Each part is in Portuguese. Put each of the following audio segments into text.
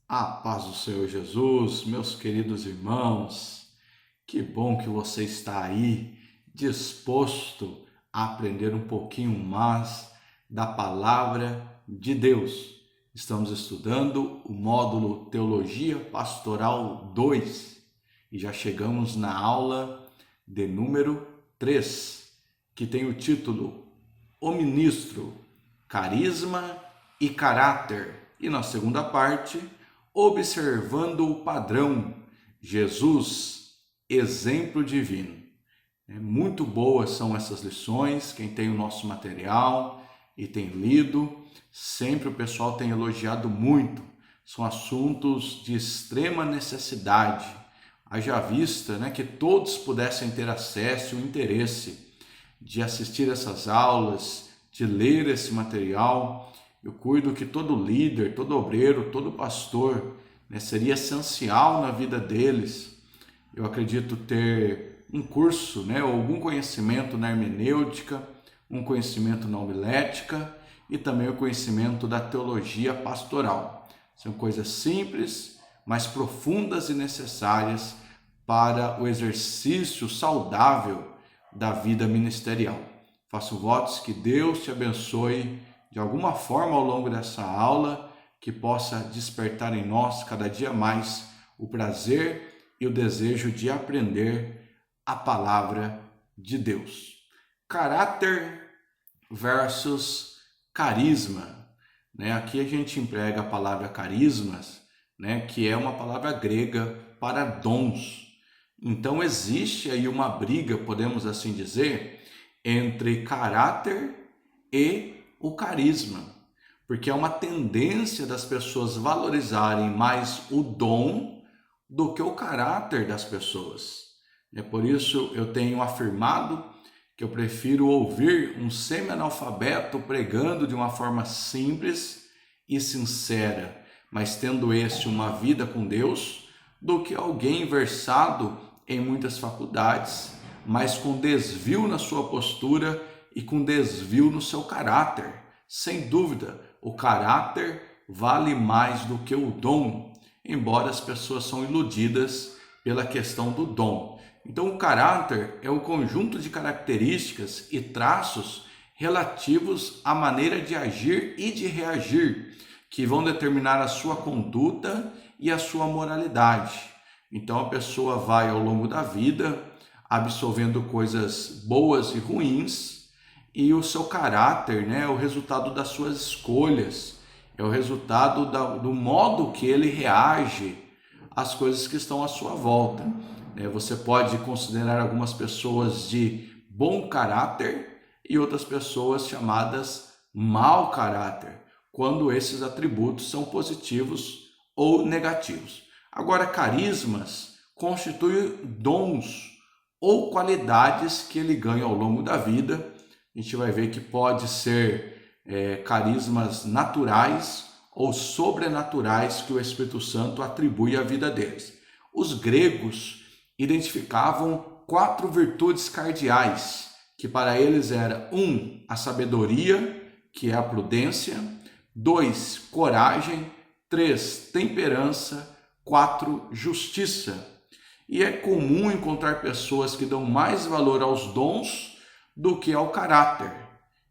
A paz do Senhor Jesus, meus queridos irmãos, que bom que você está aí disposto a aprender um pouquinho mais da palavra de Deus. Estamos estudando o módulo Teologia Pastoral 2 e já chegamos na aula de número 3, que tem o título O Ministro, Carisma e Caráter. E na segunda parte, observando o padrão, Jesus, exemplo divino. Muito boas são essas lições, quem tem o nosso material e tem lido, sempre o pessoal tem elogiado muito. São assuntos de extrema necessidade. Haja vista, que todos pudessem ter acesso e o interesse de assistir essas aulas, de ler esse material. Eu cuido que todo líder, todo obreiro, todo pastor, seria essencial na vida deles. Eu acredito ter um curso, ou algum conhecimento na hermenêutica, um conhecimento na homilética e também o conhecimento da teologia pastoral. São coisas simples, mas profundas e necessárias para o exercício saudável da vida ministerial. Faço votos que Deus te abençoe de alguma forma ao longo dessa aula, que possa despertar em nós cada dia mais o prazer e o desejo de aprender a palavra de Deus. Caráter versus carisma. Aqui a gente emprega a palavra carismas, que é uma palavra grega para dons. Então existe aí uma briga, podemos assim dizer, entre caráter e o carisma, porque é uma tendência das pessoas valorizarem mais o dom do que o caráter das pessoas. Por isso eu tenho afirmado que eu prefiro ouvir um semi-analfabeto pregando de uma forma simples e sincera, mas tendo uma vida com Deus, do que alguém versado em muitas faculdades, mas com desvio na sua postura e com desvio no seu caráter. Sem dúvida, o caráter vale mais do que o dom, embora as pessoas são iludidas pela questão do dom. Então, o caráter é o conjunto de características e traços relativos à maneira de agir e de reagir, que vão determinar a sua conduta e a sua moralidade. Então, a pessoa vai, ao longo da vida, absorvendo coisas boas e ruins, e o seu caráter, é o resultado das suas escolhas, é o resultado do modo que ele reage às coisas que estão à sua volta. Você pode considerar algumas pessoas de bom caráter e outras pessoas chamadas mau caráter, quando esses atributos são positivos ou negativos. Agora, carismas constituem dons ou qualidades que ele ganha ao longo da vida. A gente vai ver que pode ser carismas naturais ou sobrenaturais que o Espírito Santo atribui à vida deles. Os gregos identificavam 4 virtudes cardeais, que para eles era 1, a sabedoria, que é a prudência, 2, coragem, 3, temperança, 4, justiça. E é comum encontrar pessoas que dão mais valor aos dons do que ao caráter.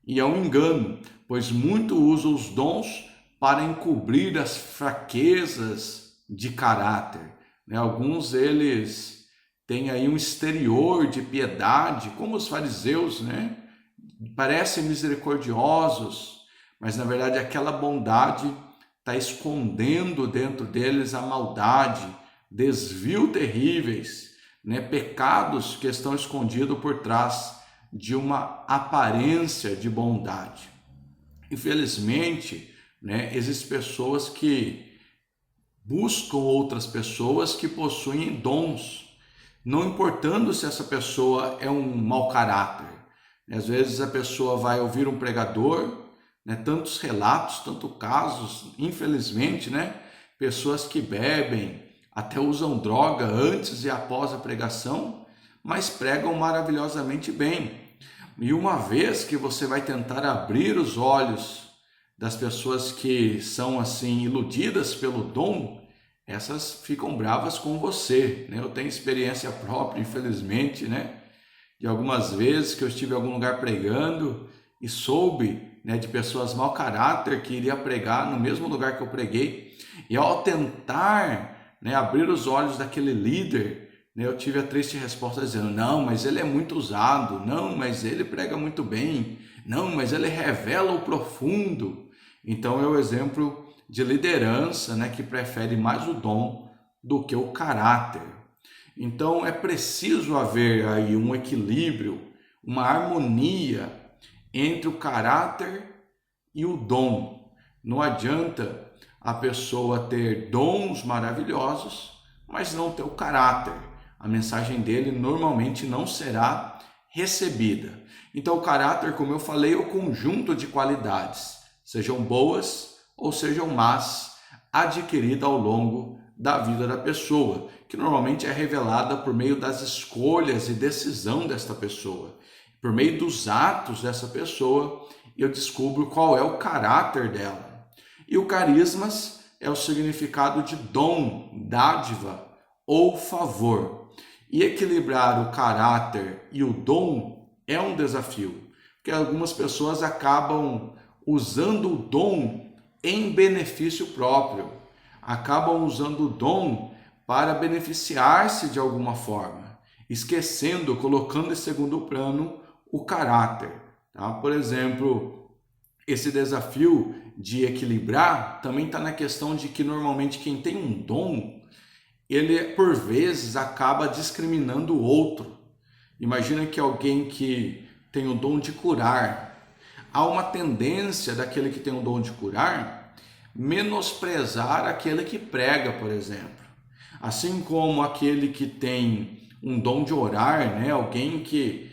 E é um engano, pois muito usam os dons para encobrir as fraquezas de caráter. Alguns eles têm aí um exterior de piedade, como os fariseus, parecem misericordiosos, mas na verdade aquela bondade está escondendo dentro deles a maldade, desvio terríveis, pecados que estão escondidos por trás de uma aparência de bondade. Infelizmente, existem pessoas que buscam outras pessoas que possuem dons, não importando se essa pessoa é um mau caráter. Às vezes a pessoa vai ouvir um pregador, tantos relatos, tantos casos, infelizmente, pessoas que bebem, até usam droga antes e após a pregação, mas pregam maravilhosamente bem. E uma vez que você vai tentar abrir os olhos das pessoas que são assim iludidas pelo dom, essas ficam bravas com você, né? Eu tenho experiência própria, infelizmente, né? De algumas vezes que eu estive em algum lugar pregando e soube, né, de pessoas mau caráter que iria pregar no mesmo lugar que eu preguei, e ao tentar, né, abrir os olhos daquele líder, né, eu tive a triste resposta dizendo: não, mas ele é muito usado, não, mas ele prega muito bem, não, mas ele revela o profundo. Então é o exemplo de liderança, né, que prefere mais o dom do que o caráter. Então é preciso haver aí um equilíbrio, uma harmonia entre o caráter e o dom. Não adianta a pessoa ter dons maravilhosos, mas não ter o caráter. A mensagem dele normalmente não será recebida. Então o caráter, como eu falei, é o conjunto de qualidades, sejam boas ou sejam más, adquirida ao longo da vida da pessoa, que normalmente é revelada por meio das escolhas e decisão desta pessoa. Por meio dos atos dessa pessoa, eu descubro qual é o caráter dela. E o carismas é o significado de dom, dádiva ou favor. E equilibrar o caráter e o dom é um desafio, porque algumas pessoas acabam usando o dom em benefício próprio, acabam usando o dom para beneficiar-se de alguma forma, esquecendo, colocando em segundo plano o caráter. Tá? Por exemplo, esse desafio de equilibrar também está na questão de que normalmente quem tem um dom, ele por vezes acaba discriminando o outro. Imagina que alguém que tem o dom de curar, há uma tendência daquele que tem o dom de curar menosprezar aquele que prega, por exemplo. Assim como aquele que tem um dom de orar, né? Alguém que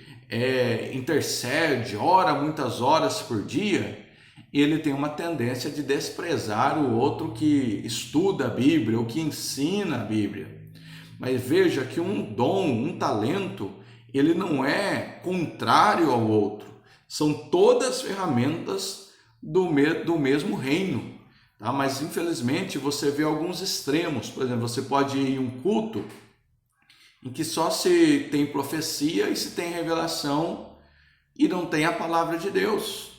intercede, ora muitas horas por dia, ele tem uma tendência de desprezar o outro que estuda a Bíblia ou que ensina a Bíblia. Mas veja que um dom, um talento, ele não é contrário ao outro. São todas ferramentas do mesmo reino. Tá? Mas infelizmente você vê alguns extremos. Por exemplo, você pode ir em um culto em que só se tem profecia e se tem revelação e não tem a palavra de Deus.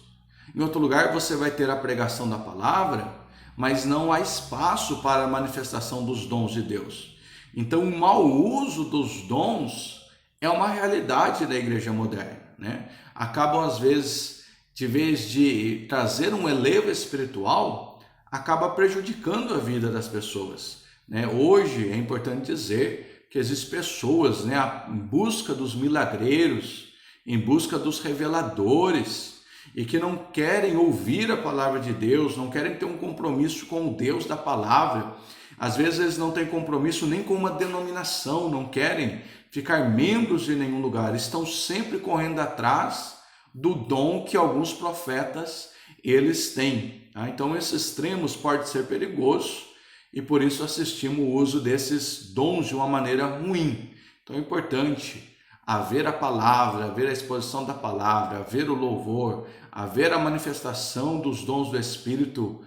Em outro lugar você vai ter a pregação da palavra, mas não há espaço para a manifestação dos dons de Deus. Então o mau uso dos dons é uma realidade da igreja moderna, né? Acabam às vezes, de vez de trazer um elevo espiritual, acaba prejudicando a vida das pessoas, né? Hoje é importante dizer que existem pessoas, né, em busca dos milagreiros, em busca dos reveladores, e que não querem ouvir a palavra de Deus, não querem ter um compromisso com o Deus da palavra. Às vezes eles não têm compromisso nem com uma denominação, não querem ficar membros de nenhum lugar, estão sempre correndo atrás do dom que alguns profetas eles têm. Tá? Então esses extremos podem ser perigosos e por isso assistimos o uso desses dons de uma maneira ruim. Então é importante haver a palavra, haver a exposição da palavra, haver o louvor, haver a manifestação dos dons do Espírito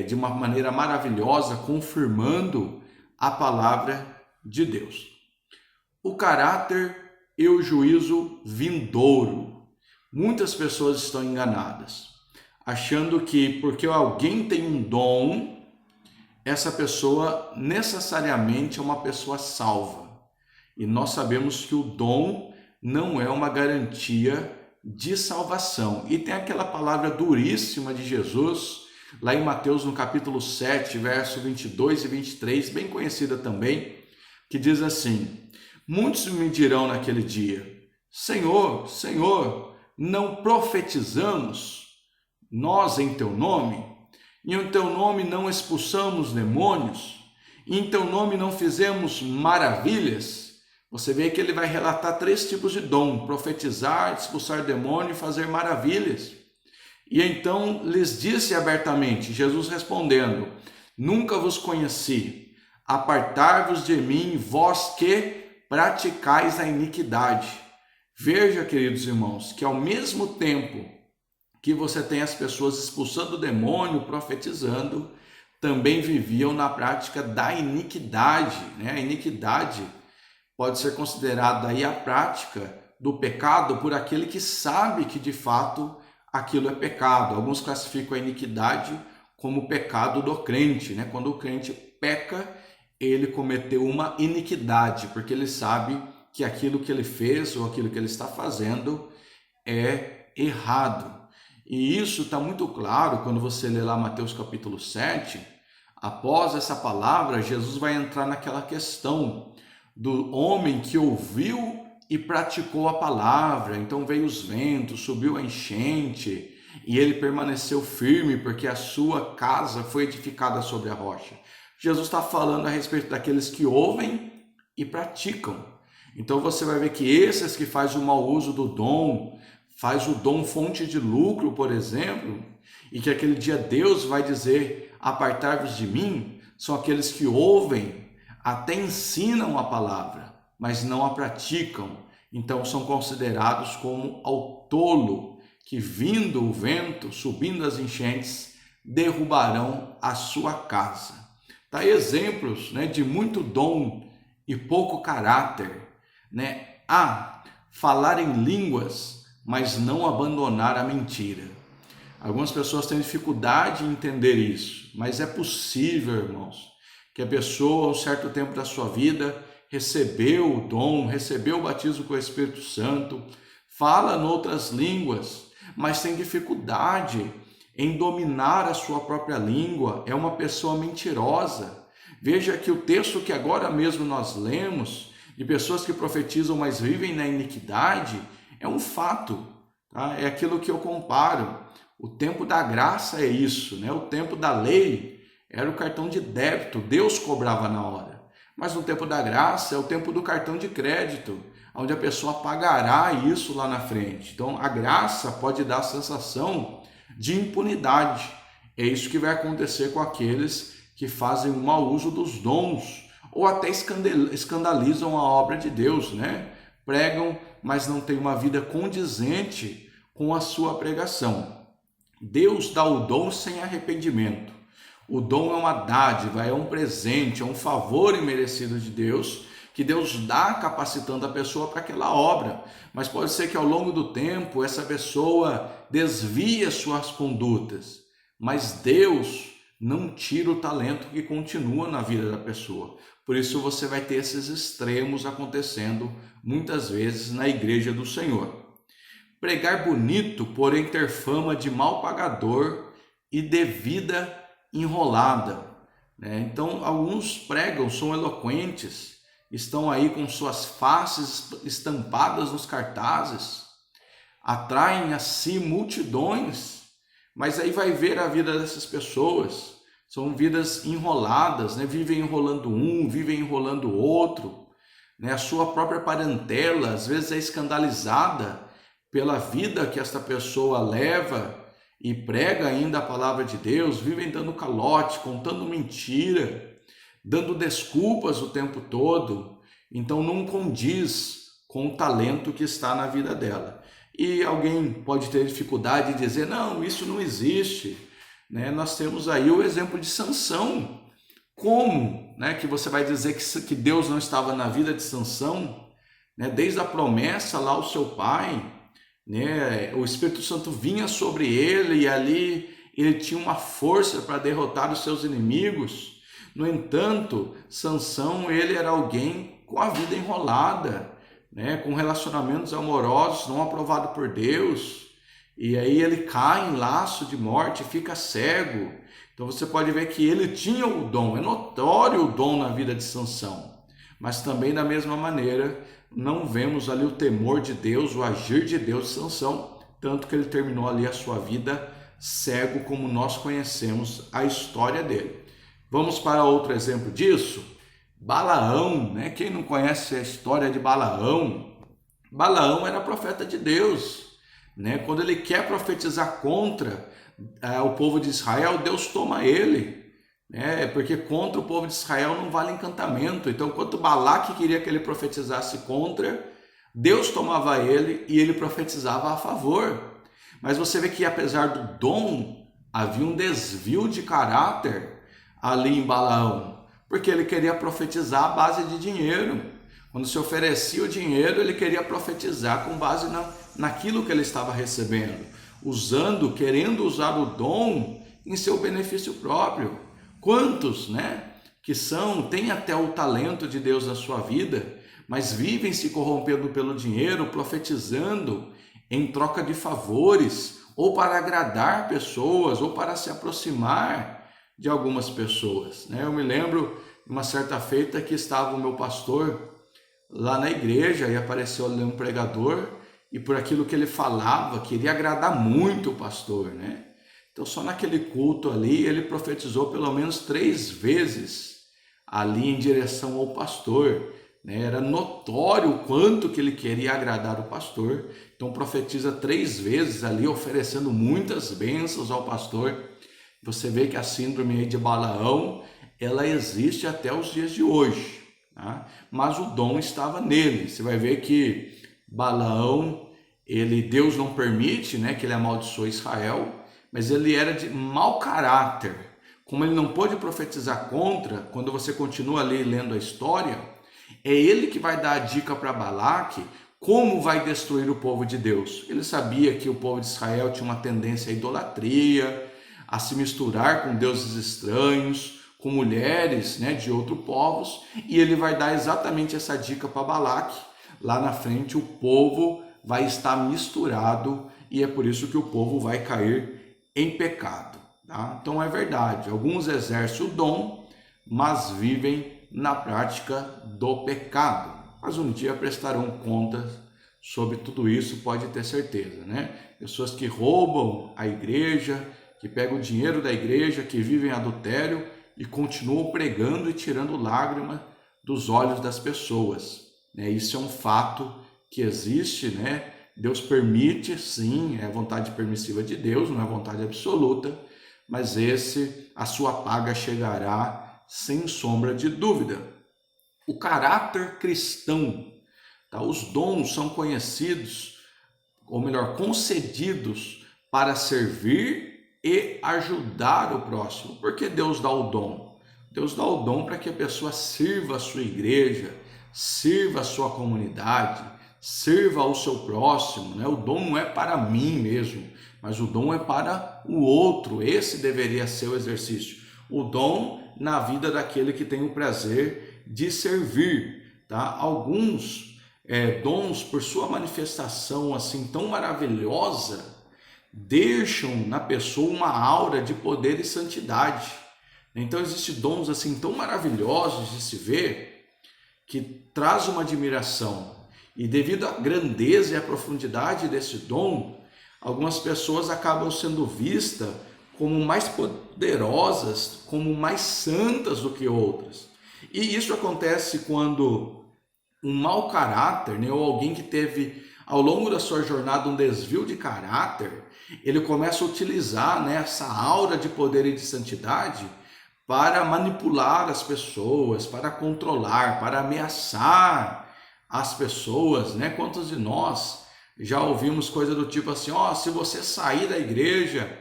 de uma maneira maravilhosa, confirmando a palavra de Deus. O caráter e o juízo vindouro. Muitas pessoas estão enganadas, achando que porque alguém tem um dom, essa pessoa necessariamente é uma pessoa salva. E nós sabemos que o dom não é uma garantia de salvação. E tem aquela palavra duríssima de Jesus, lá em Mateus, no capítulo 7, verso 22 e 23, bem conhecida também, que diz assim: muitos me dirão naquele dia: Senhor, Senhor, não profetizamos nós em teu nome? E em teu nome não expulsamos demônios? E em teu nome não fizemos maravilhas? Você vê que ele vai relatar 3 tipos de dom: profetizar, expulsar demônio e fazer maravilhas. E então lhes disse abertamente, Jesus respondendo: nunca vos conheci, apartai-vos de mim, vós que praticais a iniquidade. Veja, queridos irmãos, que ao mesmo tempo que você tem as pessoas expulsando o demônio, profetizando, também viviam na prática da iniquidade, né? A iniquidade pode ser considerada aí a prática do pecado por aquele que sabe que de fato aquilo é pecado. Alguns classificam a iniquidade como o pecado do crente, né? Quando o crente peca, ele cometeu uma iniquidade, porque ele sabe que aquilo que ele fez ou aquilo que ele está fazendo é errado. E isso está muito claro quando você lê lá Mateus capítulo 7. Após essa palavra, Jesus vai entrar naquela questão do homem que ouviu e praticou a palavra. Então veio os ventos, subiu a enchente e ele permaneceu firme porque a sua casa foi edificada sobre a rocha. Jesus está falando a respeito daqueles que ouvem e praticam. Então você vai ver que esses que fazem o mau uso do dom, faz o dom fonte de lucro, por exemplo, e que aquele dia Deus vai dizer, apartai-vos de mim, são aqueles que ouvem, até ensinam a palavra, mas não a praticam. Então são considerados como ao tolo, que vindo o vento, subindo as enchentes, derrubarão a sua casa. Tá aí exemplos, né, de muito dom e pouco caráter, né? Falar em línguas, mas não abandonar a mentira. Algumas pessoas têm dificuldade em entender isso, mas é possível, irmãos, que a pessoa, um certo tempo da sua vida, recebeu o dom, recebeu o batismo com o Espírito Santo, fala noutras línguas, mas tem dificuldade em dominar a sua própria língua, é uma pessoa mentirosa. Veja que o texto que agora mesmo nós lemos, de pessoas que profetizam, mas vivem na iniquidade, é um fato, tá? É aquilo que eu comparo. O tempo da graça é isso, né? O tempo da lei era o cartão de débito, Deus cobrava na hora. Mas no tempo da graça é o tempo do cartão de crédito, onde a pessoa pagará isso lá na frente. Então a graça pode dar a sensação de impunidade. É isso que vai acontecer com aqueles que fazem um mau uso dos dons, ou até escandalizam a obra de Deus, né? Pregam, mas não têm uma vida condizente com a sua pregação. Deus dá o dom sem arrependimento. O dom é uma dádiva, é um presente, é um favor imerecido de Deus, que Deus dá capacitando a pessoa para aquela obra. Mas pode ser que ao longo do tempo essa pessoa desvie suas condutas, mas Deus não tira o talento que continua na vida da pessoa. Por isso você vai ter esses extremos acontecendo muitas vezes na igreja do Senhor. Pregar bonito, porém ter fama de mal pagador e de vida enrolada, né? Então alguns pregam, são eloquentes, estão aí com suas faces estampadas nos cartazes, atraem a si multidões, mas aí vai ver a vida dessas pessoas, são vidas enroladas, né? Vivem enrolando um, vivem enrolando o outro, né? A sua própria parentela às vezes é escandalizada pela vida que esta pessoa leva e prega ainda a palavra de Deus, vivem dando calote, contando mentira, dando desculpas o tempo todo, então não condiz com o talento que está na vida dela. E alguém pode ter dificuldade de dizer, não, isso não existe, né? Nós temos aí o exemplo de Sansão. Como, né, que você vai dizer que Deus não estava na vida de Sansão, né? Desde a promessa lá ao seu pai, né, o Espírito Santo vinha sobre ele e ali ele tinha uma força para derrotar os seus inimigos. No entanto, Sansão, ele era alguém com a vida enrolada, né, com relacionamentos amorosos não aprovados por Deus, e aí ele cai em laço de morte, fica cego. Então você pode ver que ele tinha o dom, é notório o dom na vida de Sansão, mas também da mesma maneira não vemos ali o temor de Deus, o agir de Deus de Sansão, tanto que ele terminou ali a sua vida cego, como nós conhecemos a história dele. Vamos para outro exemplo disso? Balaão, né? Quem não conhece a história de Balaão? Balaão era profeta de Deus, né? Quando ele quer profetizar contra o povo de Israel, Deus toma ele, porque contra o povo de Israel não vale encantamento. Então, enquanto Balaque queria que ele profetizasse contra, Deus tomava ele e ele profetizava a favor. Mas você vê que apesar do dom, havia um desvio de caráter, ali em Balaão? Porque ele queria profetizar à base de dinheiro. Quando se oferecia o dinheiro, ele queria profetizar com base naquilo que ele estava recebendo, querendo usar o dom em seu benefício próprio. Quantos, que têm até o talento de Deus na sua vida, mas vivem se corrompendo pelo dinheiro, profetizando em troca de favores, ou para agradar pessoas, ou para se aproximar de algumas pessoas. Eu me lembro de uma certa feita que estava o meu pastor lá na igreja e apareceu ali um pregador e por aquilo que ele falava, queria agradar muito o pastor, Então só naquele culto ali ele profetizou pelo menos 3 vezes ali em direção ao pastor, Era notório o quanto que ele queria agradar o pastor, então profetiza 3 vezes ali, oferecendo muitas bênçãos ao pastor. Você vê que a síndrome de Balaão, ela existe até os dias de hoje, mas o dom estava nele. Você vai ver que Balaão, Deus não permite, que ele amaldiçoe Israel, mas ele era de mau caráter. Como ele não pôde profetizar contra, quando você continua ali lendo a história, é ele que vai dar a dica para Balaque como vai destruir o povo de Deus. Ele sabia que o povo de Israel tinha uma tendência à idolatria, a se misturar com deuses estranhos, com mulheres de outros povos, e ele vai dar exatamente essa dica para Balaque. Lá na frente o povo vai estar misturado e é por isso que o povo vai cair em pecado. Então é verdade, alguns exercem o dom, mas vivem na prática do pecado. Mas um dia prestarão contas sobre tudo isso, pode ter certeza, Pessoas que roubam a igreja, que pegam o dinheiro da igreja, que vivem adultério e continuam pregando e tirando lágrima dos olhos das pessoas. Isso é um fato que existe, Deus permite, sim, é a vontade permissiva de Deus, não é vontade absoluta, mas a sua paga chegará sem sombra de dúvida. O caráter cristão, os dons são conhecidos, ou melhor, concedidos para servir e ajudar o próximo. Por que Deus dá o dom? Deus dá o dom para que a pessoa sirva a sua igreja, sirva a sua comunidade, sirva ao seu próximo. O dom não é para mim mesmo, mas o dom é para o outro. Esse deveria ser o exercício. O dom na vida daquele que tem o prazer de servir. Alguns dons, por sua manifestação assim tão maravilhosa, deixam na pessoa uma aura de poder e santidade. Então existem dons assim tão maravilhosos de se ver, que traz uma admiração. E devido à grandeza e à profundidade desse dom, algumas pessoas acabam sendo vistas como mais poderosas, como mais santas do que outras. E isso acontece quando um mau caráter, ou alguém que teve ao longo da sua jornada um desvio de caráter, ele começa a utilizar essa aura de poder e de santidade para manipular as pessoas, para controlar, para ameaçar as pessoas. Quantos de nós já ouvimos coisa do tipo assim, se você sair da igreja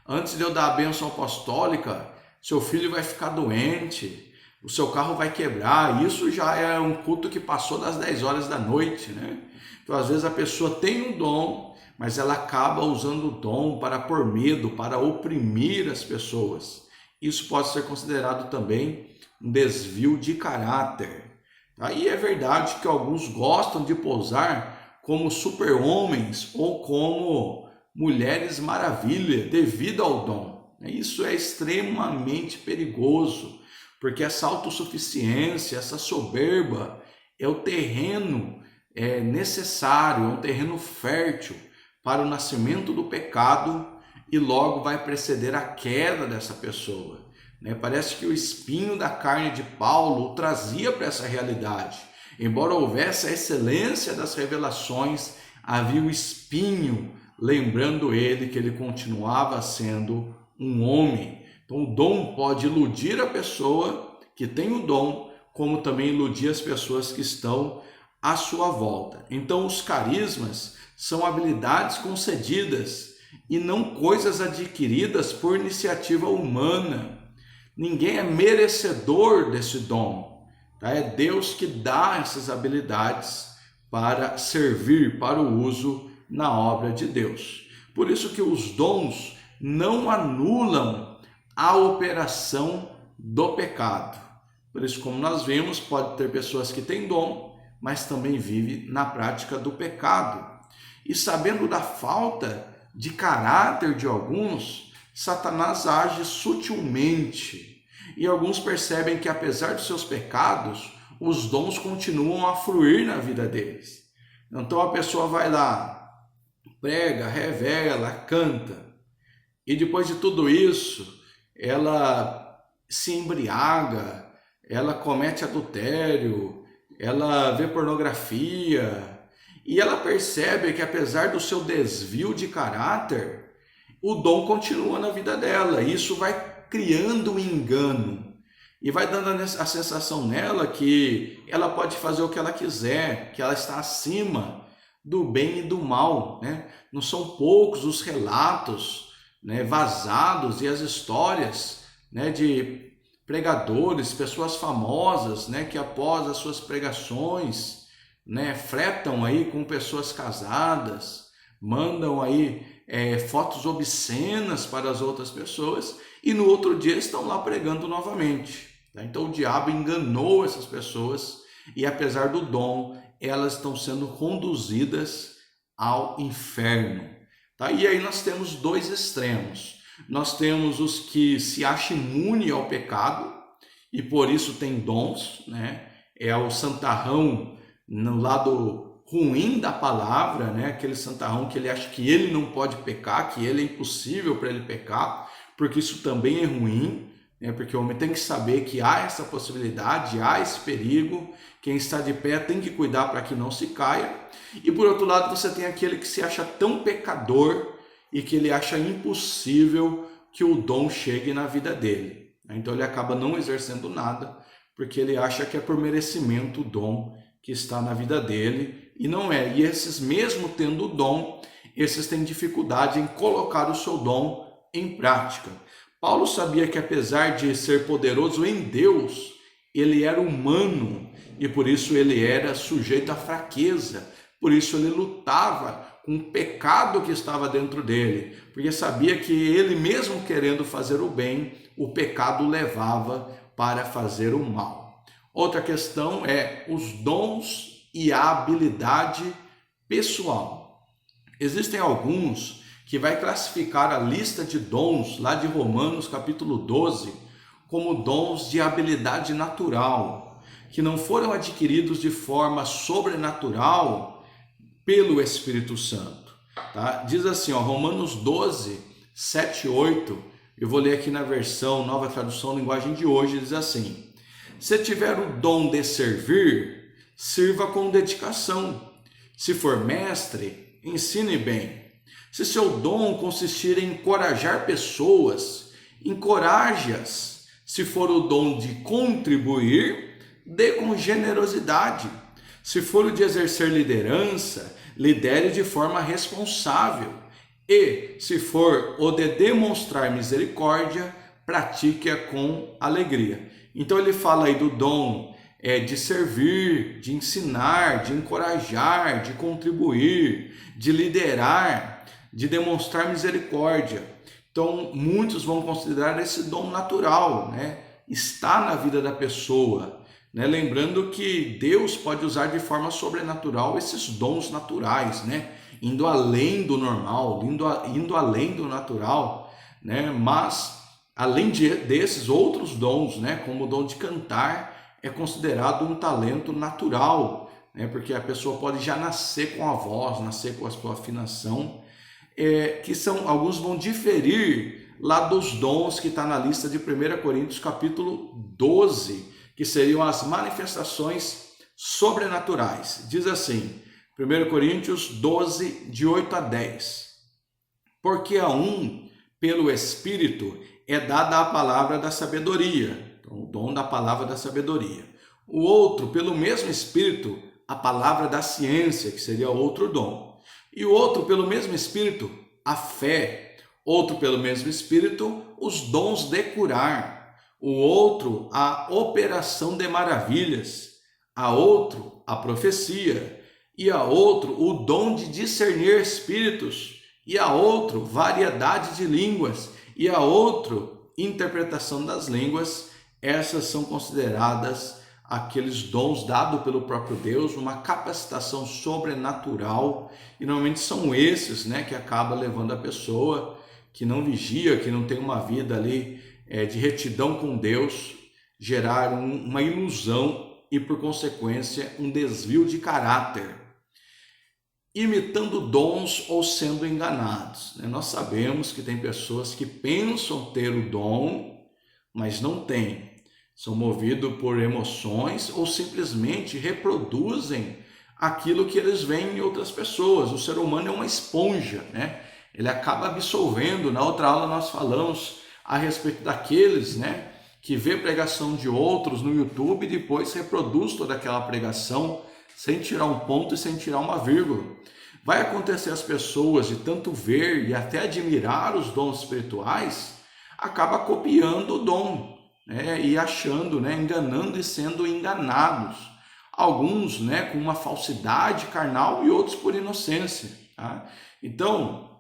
antes de eu dar a bênção apostólica, seu filho vai ficar doente, o seu carro vai quebrar. Isso já é um culto que passou das 10 horas da noite, Então às vezes a pessoa tem um dom, mas ela acaba usando o dom para pôr medo, para oprimir as pessoas. Isso pode ser considerado também um desvio de caráter. Aí é verdade que alguns gostam de posar como super-homens ou como mulheres maravilha devido ao dom. Isso é extremamente perigoso, porque essa autossuficiência, essa soberba é o terreno necessário, é um terreno fértil para o nascimento do pecado e logo vai preceder a queda dessa pessoa. Parece que o espinho da carne de Paulo o trazia para essa realidade. Embora houvesse a excelência das revelações, havia o espinho, lembrando ele que ele continuava sendo um homem. Então o dom pode iludir a pessoa que tem o dom, como também iludir as pessoas que estão à sua volta. Então os carismas são habilidades concedidas e não coisas adquiridas por iniciativa humana. Ninguém é merecedor desse dom, tá? É Deus que dá essas habilidades para servir, para o uso na obra de Deus. Por isso que os dons não anulam a operação do pecado. Por isso, como nós vimos, pode ter pessoas que têm dom, mas também vivem na prática do pecado. E sabendo da falta de caráter de alguns, Satanás age sutilmente. E alguns percebem que, apesar dos seus pecados, os dons continuam a fluir na vida deles. Então a pessoa vai lá, prega, revela, canta. E depois de tudo isso, ela se embriaga, ela comete adultério, ela vê pornografia, e ela percebe que apesar do seu desvio de caráter, o dom continua na vida dela. Isso vai criando um engano e vai dando a sensação nela que ela pode fazer o que ela quiser, que ela está acima do bem e do mal, né? Não são poucos os relatos, né, vazados e as histórias, né, de pregadores, pessoas famosas, né, que após as suas pregações, né, fretam aí com pessoas casadas, mandam aí fotos obscenas para as outras pessoas e no outro dia estão lá pregando novamente. Tá? Então o diabo enganou essas pessoas e apesar do dom, elas estão sendo conduzidas ao inferno. Tá? E aí nós temos dois extremos. Nós temos os que se acham imunes ao pecado e por isso têm dons, né? É o santarrão no lado ruim da palavra, né? Aquele santarrão que ele acha que ele não pode pecar, que ele é impossível para ele pecar, porque isso também é ruim, né? Porque o homem tem que saber que há essa possibilidade, há esse perigo, quem está de pé tem que cuidar para que não se caia. E por outro lado você tem aquele que se acha tão pecador e que ele acha impossível que o dom chegue na vida dele. Então ele acaba não exercendo nada, porque ele acha que é por merecimento o dom que está na vida dele, e não é. E esses, mesmo tendo o dom, esses têm dificuldade em colocar o seu dom em prática. Paulo sabia que apesar de ser poderoso em Deus, ele era humano, e por isso ele era sujeito à fraqueza, por isso ele lutava com o pecado que estava dentro dele, porque sabia que ele mesmo querendo fazer o bem, o pecado levava para fazer o mal. Outra questão é os dons e a habilidade pessoal. Existem alguns que vai classificar a lista de dons lá de Romanos capítulo 12 como dons de habilidade natural, que não foram adquiridos de forma sobrenatural pelo Espírito Santo. Tá? Diz assim, Romanos 12, 7 e 8, eu vou ler aqui na versão Nova Tradução Linguagem de hoje, diz assim: se tiver o dom de servir, sirva com dedicação. Se for mestre, ensine bem. Se seu dom consistir em encorajar pessoas, encoraje-as. Se for o dom de contribuir, dê com generosidade. Se for o de exercer liderança, lidere de forma responsável. E, se for o de demonstrar misericórdia, pratique-a com alegria. Então ele fala aí do dom de servir, de ensinar, de encorajar, de contribuir, de liderar, de demonstrar misericórdia. Então muitos vão considerar esse dom natural, né? Está na vida da pessoa, né? Lembrando que Deus pode usar de forma sobrenatural esses dons naturais, né? Indo além do normal, indo além do natural, né? Mas além desses outros dons, né, como o dom de cantar, é considerado um talento natural, né, porque a pessoa pode já nascer com a voz, nascer com a sua afinação, que são, alguns vão diferir lá dos dons que está na lista de 1 Coríntios capítulo 12, que seriam as manifestações sobrenaturais. Diz assim, 1 Coríntios 12, de 8 a 10. Porque a um, pelo Espírito, é dada a palavra da sabedoria, então o dom da palavra da sabedoria. O outro, pelo mesmo Espírito, a palavra da ciência, que seria outro dom. E o outro, pelo mesmo Espírito, a fé. Outro, pelo mesmo Espírito, os dons de curar. o outro a operação de maravilhas, a outro a profecia, e a outro o dom de discernir espíritos, e a outro variedade de línguas, e a outro interpretação das línguas. Essas são consideradas aqueles dons dados pelo próprio Deus, uma capacitação sobrenatural, e normalmente são esses, né, que acaba levando a pessoa que não vigia, que não tem uma vida ali de retidão com Deus, gerar uma ilusão e, por consequência, um desvio de caráter, imitando dons ou sendo enganados. Nós sabemos que tem pessoas que pensam ter o dom, mas não têm. São movidos por emoções ou simplesmente reproduzem aquilo que eles veem em outras pessoas. O ser humano é uma esponja, né? Ele acaba absorvendo. Na outra aula nós falamos a respeito daqueles, né, que vê pregação de outros no YouTube e depois reproduz toda aquela pregação sem tirar um ponto e sem tirar uma vírgula. Vai acontecer as pessoas de tanto ver e até admirar os dons espirituais, acaba copiando o dom, né, e achando, né, enganando e sendo enganados. Alguns, né, com uma falsidade carnal e outros por inocência. Tá? Então,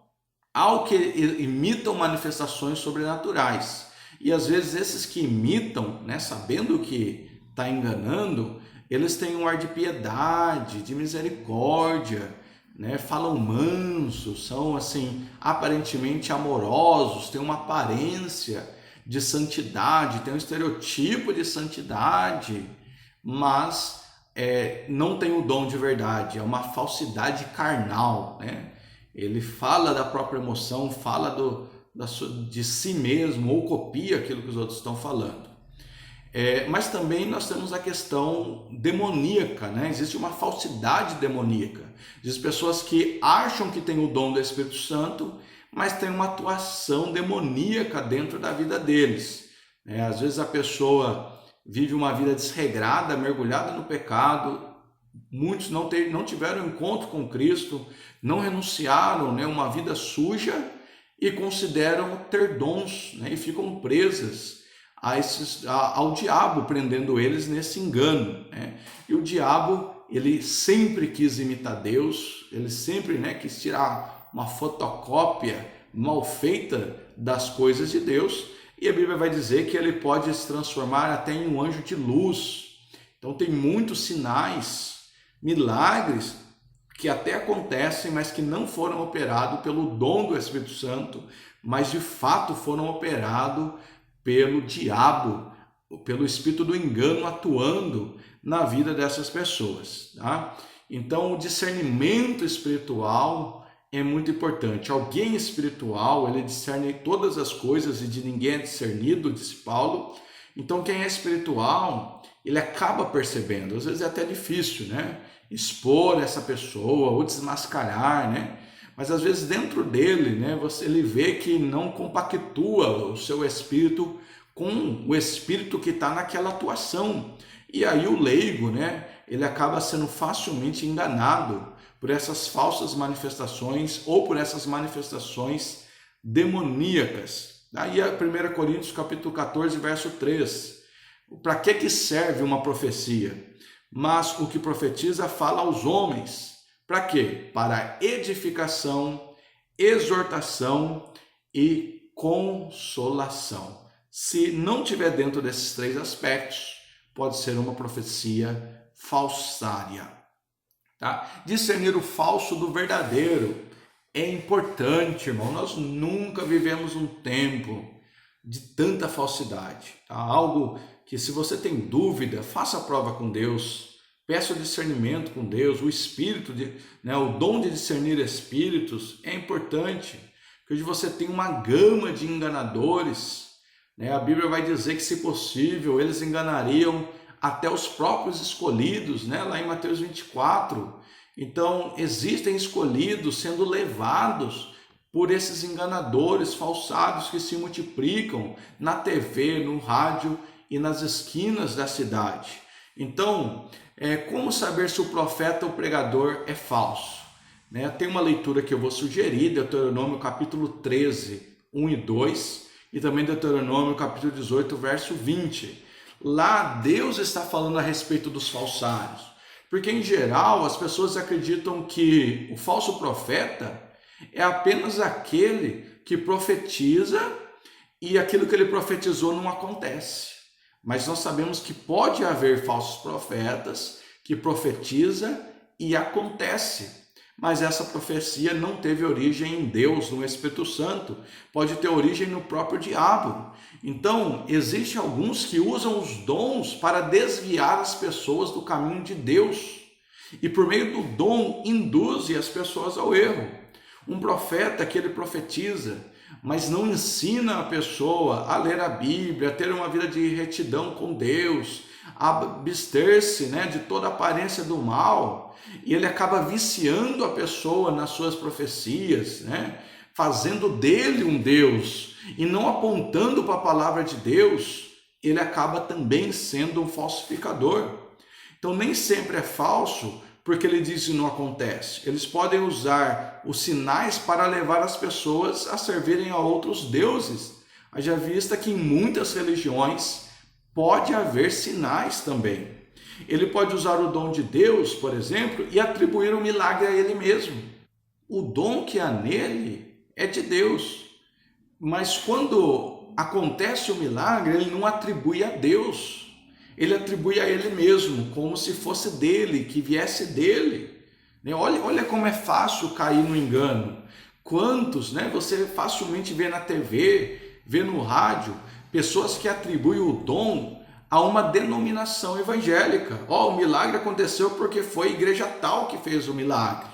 ao que imitam manifestações sobrenaturais. E às vezes esses que imitam, né, sabendo que está enganando, eles têm um ar de piedade, de misericórdia, né, falam mansos, são assim aparentemente amorosos, têm uma aparência de santidade, têm um estereotipo de santidade, mas não tem o dom de verdade, é uma falsidade carnal, né? Ele fala da própria emoção, fala de si mesmo, ou copia aquilo que os outros estão falando. Mas também nós temos a questão demoníaca, né? Existe uma falsidade demoníaca. Existem pessoas que acham que têm o dom do Espírito Santo, mas tem uma atuação demoníaca dentro da vida deles. Às vezes a pessoa vive uma vida desregrada, mergulhada no pecado. Muitos não tiveram encontro com Cristo, não renunciaram, né, uma vida suja e consideram ter dons, né, e ficam presas ao diabo, prendendo eles nesse engano. Né? E o diabo, ele sempre quis imitar Deus, ele sempre, né, quis tirar uma fotocópia mal feita das coisas de Deus, e a Bíblia vai dizer que ele pode se transformar até em um anjo de luz. Então tem muitos sinais, milagres que até acontecem, mas que não foram operados pelo dom do Espírito Santo, mas de fato foram operados pelo diabo, pelo espírito do engano atuando na vida dessas pessoas. Tá? Então o discernimento espiritual é muito importante. Alguém espiritual, ele discerne todas as coisas e de ninguém é discernido, disse Paulo. Então quem é espiritual, ele acaba percebendo. Às vezes é até difícil, né, expor essa pessoa ou desmascarar, né? Mas às vezes dentro dele, né, ele vê que não compactua o seu espírito com o espírito que está naquela atuação. E aí o leigo, né, ele acaba sendo facilmente enganado por essas falsas manifestações ou por essas manifestações demoníacas. Aí a 1 Coríntios capítulo 14, verso 3. Para que serve uma profecia? Mas o que profetiza fala aos homens. Para quê? Para edificação, exortação e consolação. Se não tiver dentro desses três aspectos, pode ser uma profecia falsária. Tá? Discernir o falso do verdadeiro é importante, irmão. Nós nunca vivemos um tempo de tanta falsidade. Tá? Algo que, se você tem dúvida, faça a prova com Deus. Peça o discernimento com Deus, o espírito, o dom de discernir espíritos é importante, porque hoje você tem uma gama de enganadores, né? A Bíblia vai dizer que, se possível, eles enganariam até os próprios escolhidos, né? Lá em Mateus 24. Então, existem escolhidos sendo levados por esses enganadores falsados que se multiplicam na TV, no rádio e nas esquinas da cidade. Então, como saber se o profeta ou pregador é falso? Tem uma leitura que eu vou sugerir, Deuteronômio capítulo 13, 1 e 2, e também Deuteronômio capítulo 18, verso 20. Lá Deus está falando a respeito dos falsários, porque em geral as pessoas acreditam que o falso profeta é apenas aquele que profetiza e aquilo que ele profetizou não acontece. Mas nós sabemos que pode haver falsos profetas que profetiza e acontece. Mas essa profecia não teve origem em Deus, no Espírito Santo, pode ter origem no próprio diabo. Então, existem alguns que usam os dons para desviar as pessoas do caminho de Deus. E por meio do dom, induzem as pessoas ao erro. Um profeta que ele profetiza, mas não ensina a pessoa a ler a Bíblia, a ter uma vida de retidão com Deus, a abster-se, de toda aparência do mal, e ele acaba viciando a pessoa nas suas profecias, fazendo dele um Deus e não apontando para a palavra de Deus, ele acaba também sendo um falsificador. Então nem sempre é falso porque ele diz que não acontece. Eles podem usar os sinais para levar as pessoas a servirem a outros deuses. Haja vista que em muitas religiões pode haver sinais também. Ele pode usar o dom de Deus, por exemplo, e atribuir um milagre a ele mesmo. O dom que há nele é de Deus, mas quando acontece o milagre, ele não atribui a Deus, ele atribui a ele mesmo, como se fosse dele, que viesse dele. Olha como é fácil cair no engano. Quantos, você facilmente vê na TV, vê no rádio, pessoas que atribuem o dom a uma denominação evangélica. O milagre aconteceu porque foi a igreja tal que fez o milagre.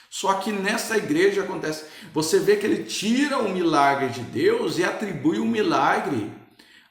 Só que nessa igreja acontece, você vê que ele tira o milagre de Deus e atribui o milagre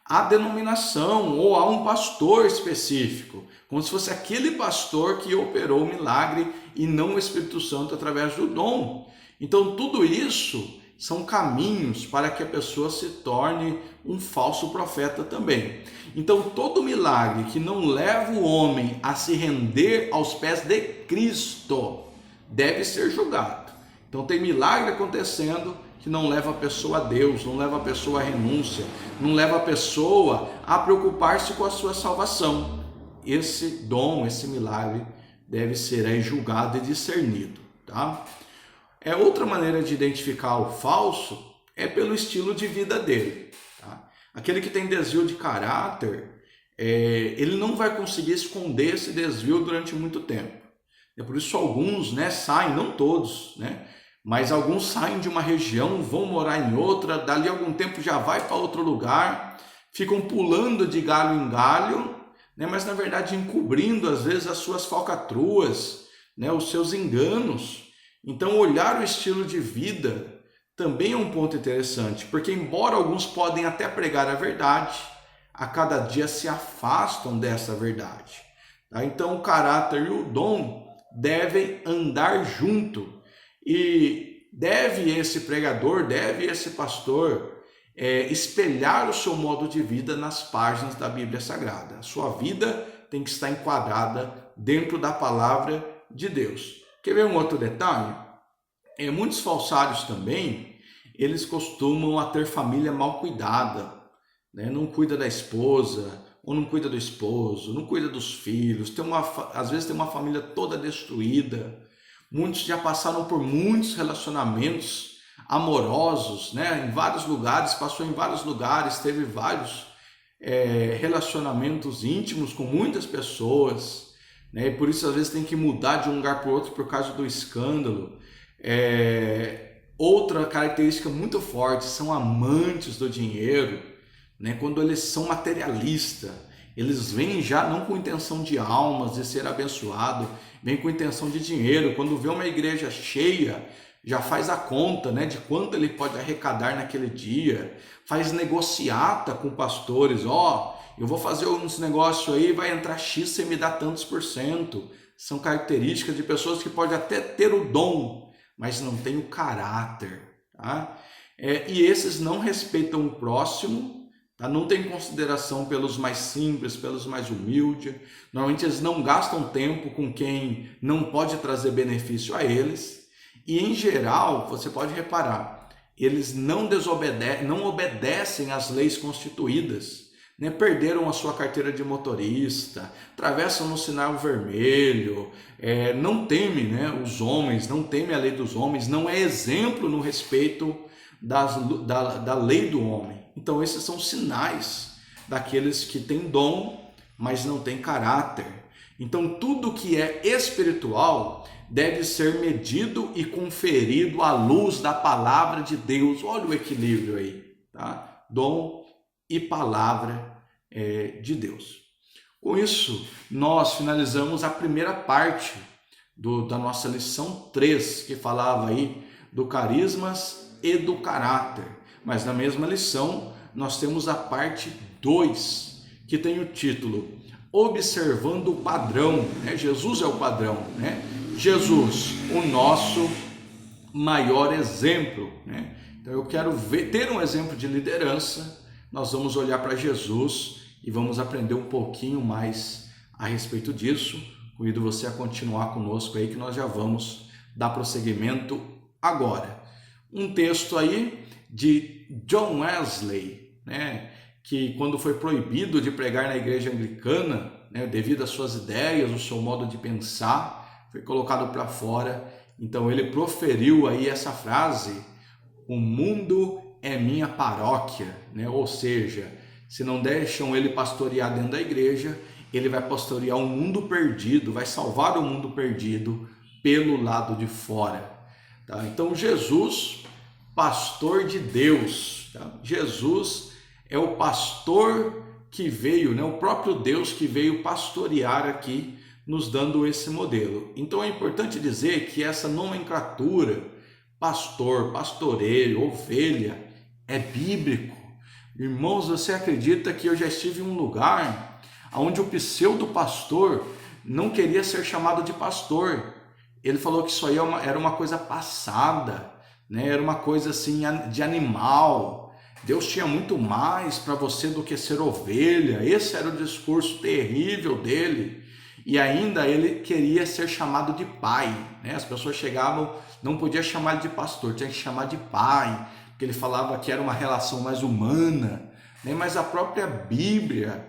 à denominação ou a um pastor específico, como se fosse aquele pastor que operou o milagre e não o Espírito Santo através do dom. Então tudo isso são caminhos para que a pessoa se torne um falso profeta também. Então todo milagre que não leva o homem a se render aos pés de Cristo deve ser julgado. Então tem milagre acontecendo que não leva a pessoa a Deus, não leva a pessoa à renúncia, não leva a pessoa a preocupar-se com a sua salvação. Esse dom, esse milagre deve ser aí julgado e discernido, tá? Outra maneira de identificar o falso é pelo estilo de vida dele, tá? Aquele que tem desvio de caráter, ele não vai conseguir esconder esse desvio durante muito tempo. É por isso alguns, saem, não todos, mas alguns saem de uma região, vão morar em outra, dali a algum tempo já vai para outro lugar, ficam pulando de galho em galho, mas na verdade encobrindo às vezes as suas falcatruas, os seus enganos. Então olhar o estilo de vida também é um ponto interessante, porque embora alguns podem até pregar a verdade, a cada dia se afastam dessa verdade. Tá? Então o caráter e o dom devem andar junto. E deve esse pregador, deve esse pastor espelhar o seu modo de vida nas páginas da Bíblia Sagrada. A sua vida tem que estar enquadrada dentro da palavra de Deus. Quer ver um outro detalhe? Muitos falsários também, eles costumam a ter família mal cuidada, não cuida da esposa, ou não cuida do esposo, não cuida dos filhos, às vezes tem uma família toda destruída. Muitos já passaram por muitos relacionamentos amorosos, em vários lugares, passou em vários lugares, teve vários relacionamentos íntimos com muitas pessoas, e por isso às vezes tem que mudar de um lugar para o outro por causa do escândalo. Outra característica muito forte, são amantes do dinheiro, quando eles são materialistas. Eles vêm já não com intenção de almas, de ser abençoado, vem com intenção de dinheiro. Quando vê uma igreja cheia, já faz a conta, de quanto ele pode arrecadar naquele dia, faz negociata com pastores, eu vou fazer uns negócios aí, vai entrar X, você me dá tantos %. São características de pessoas que podem até ter o dom, mas não tem o caráter, tá? E esses não respeitam o próximo, não tem consideração pelos mais simples, pelos mais humildes. Normalmente eles não gastam tempo com quem não pode trazer benefício a eles. E em geral, você pode reparar, eles não obedecem às leis constituídas, né? Perderam a sua carteira de motorista, atravessam no sinal vermelho, não teme, né, os homens, não teme a lei dos homens, não é exemplo no respeito da lei do homem. Então esses são sinais daqueles que têm dom, mas não têm caráter. Então tudo que é espiritual deve ser medido e conferido à luz da palavra de Deus. Olha o equilíbrio aí, tá? Dom e palavra de Deus. Com isso, nós finalizamos a primeira parte da nossa lição 3, que falava aí do carismas e do caráter. Mas na mesma lição, nós temos a parte 2, que tem o título Observando o Padrão, né? Jesus é o padrão, né? Jesus, o nosso maior exemplo, né? Então eu quero ter um exemplo de liderança. Nós vamos olhar para Jesus e vamos aprender um pouquinho mais a respeito disso. Convido você a continuar conosco aí, que nós já vamos dar prosseguimento agora. Um texto aí de John Wesley, né, que quando foi proibido de pregar na igreja anglicana, né, devido às suas ideias, o seu modo de pensar, foi colocado para fora. Então ele proferiu aí essa frase: o mundo é minha paróquia, né? Ou seja, se não deixam ele pastorear dentro da igreja, ele vai pastorear um mundo perdido, vai salvar o mundo perdido pelo lado de fora. Tá? Então Jesus, pastor de Deus, tá? Jesus é o pastor que veio, né? O próprio Deus que veio pastorear aqui, nos dando esse modelo. Então é importante dizer que essa nomenclatura, pastor, pastoreio, ovelha, é bíblico. Irmãos, você acredita que eu já estive em um lugar onde o pseudo-pastor não queria ser chamado de pastor? Ele falou que isso aí era uma coisa passada, né? Era uma coisa assim de animal. Deus tinha muito mais para você do que ser ovelha. Esse era o discurso terrível dele. E ainda ele queria ser chamado de pai, né? As pessoas chegavam, não podia chamar ele de pastor, tinha que chamar de pai, porque ele falava que era uma relação mais humana, né? Mas a própria Bíblia,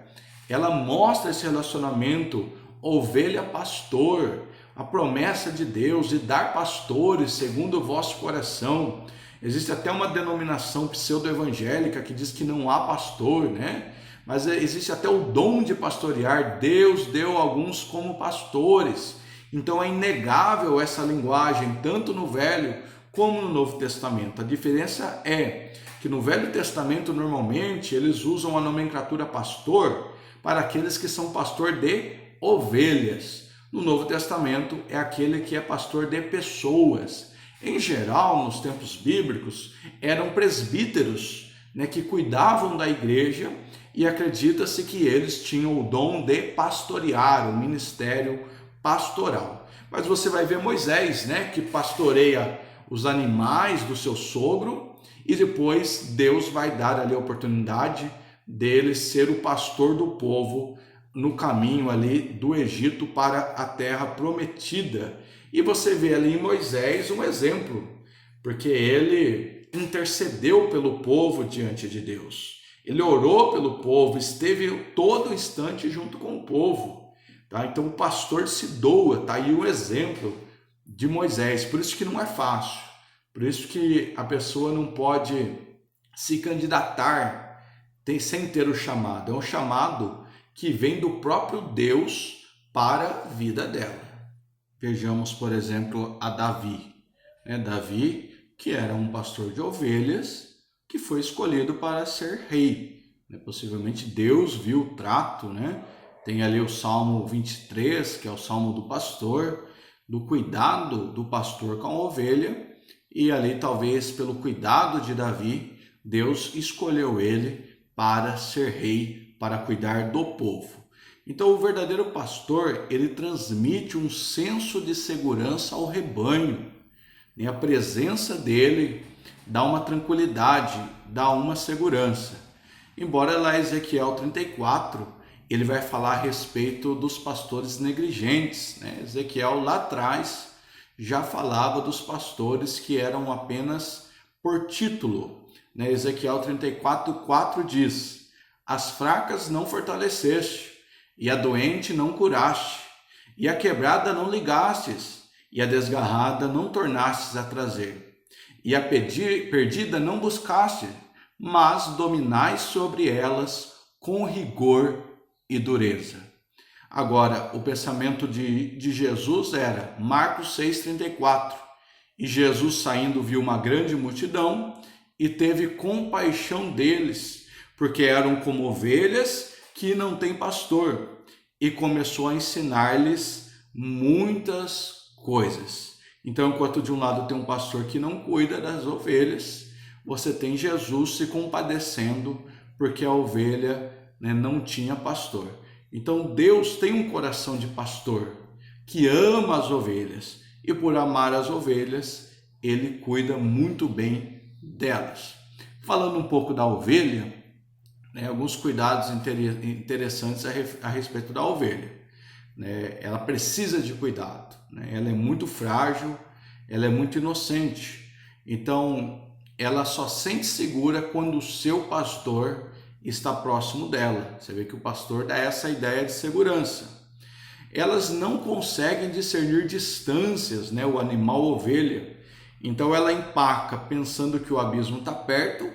ela mostra esse relacionamento ovelha-pastor, a promessa de Deus de dar pastores segundo o vosso coração. Existe até uma denominação pseudo-evangélica que diz que não há pastor, né? Mas existe até o dom de pastorear. Deus deu alguns como pastores. Então é inegável essa linguagem, tanto no Velho como no Novo Testamento. A diferença é que no Velho Testamento, normalmente, eles usam a nomenclatura pastor para aqueles que são pastor de ovelhas. No Novo Testamento, é aquele que é pastor de pessoas. Em geral, nos tempos bíblicos, eram presbíteros, né, que cuidavam da igreja, e acredita-se que eles tinham o dom de pastorear, o ministério pastoral. Mas você vai ver Moisés, né, que pastoreia os animais do seu sogro, e depois Deus vai dar ali a oportunidade dele ser o pastor do povo no caminho ali do Egito para a terra prometida. E você vê ali em Moisés um exemplo, porque ele intercedeu pelo povo diante de Deus. Ele orou pelo povo, esteve todo instante junto com o povo. Tá? Então o pastor se doa, tá aí um exemplo de Moisés. Por isso que não é fácil, por isso que a pessoa não pode se candidatar sem ter o chamado. É um chamado que vem do próprio Deus para a vida dela. Vejamos, por exemplo, a Davi. Davi, que era um pastor de ovelhas, que foi escolhido para ser rei. Possivelmente Deus viu o trato, né? Tem ali o Salmo 23, que é o Salmo do pastor, do cuidado do pastor com a ovelha, e ali talvez pelo cuidado de Davi, Deus escolheu ele para ser rei, para cuidar do povo. Então o verdadeiro pastor, ele transmite um senso de segurança ao rebanho, e a presença dele dá uma tranquilidade, dá uma segurança. Embora lá Ezequiel 34, ele vai falar a respeito dos pastores negligentes, né? Ezequiel lá atrás já falava dos pastores que eram apenas por título. Ezequiel 34:4 diz: as fracas não fortaleceste, e a doente não curaste, e a quebrada não ligastes, e a desgarrada não tornastes a trazer, e a perdida não buscaste, mas dominais sobre elas com rigor e dureza. Agora, o pensamento de Jesus era Marcos 6,34. E Jesus, saindo, viu uma grande multidão e teve compaixão deles, porque eram como ovelhas que não têm pastor, e começou a ensinar-lhes muitas coisas. Então, enquanto de um lado tem um pastor que não cuida das ovelhas, você tem Jesus se compadecendo, porque a ovelha, não tinha pastor. Então, Deus tem um coração de pastor que ama as ovelhas, e por amar as ovelhas, ele cuida muito bem delas. Falando um pouco da ovelha, alguns cuidados interessantes a respeito da ovelha. Ela precisa de cuidado, ela é muito frágil, ela é muito inocente. Então, ela só sente segura quando o seu pastor está próximo dela. Você vê que o pastor dá essa ideia de segurança. Elas não conseguem discernir distâncias, o animal ovelha. Então ela empaca pensando que o abismo está perto,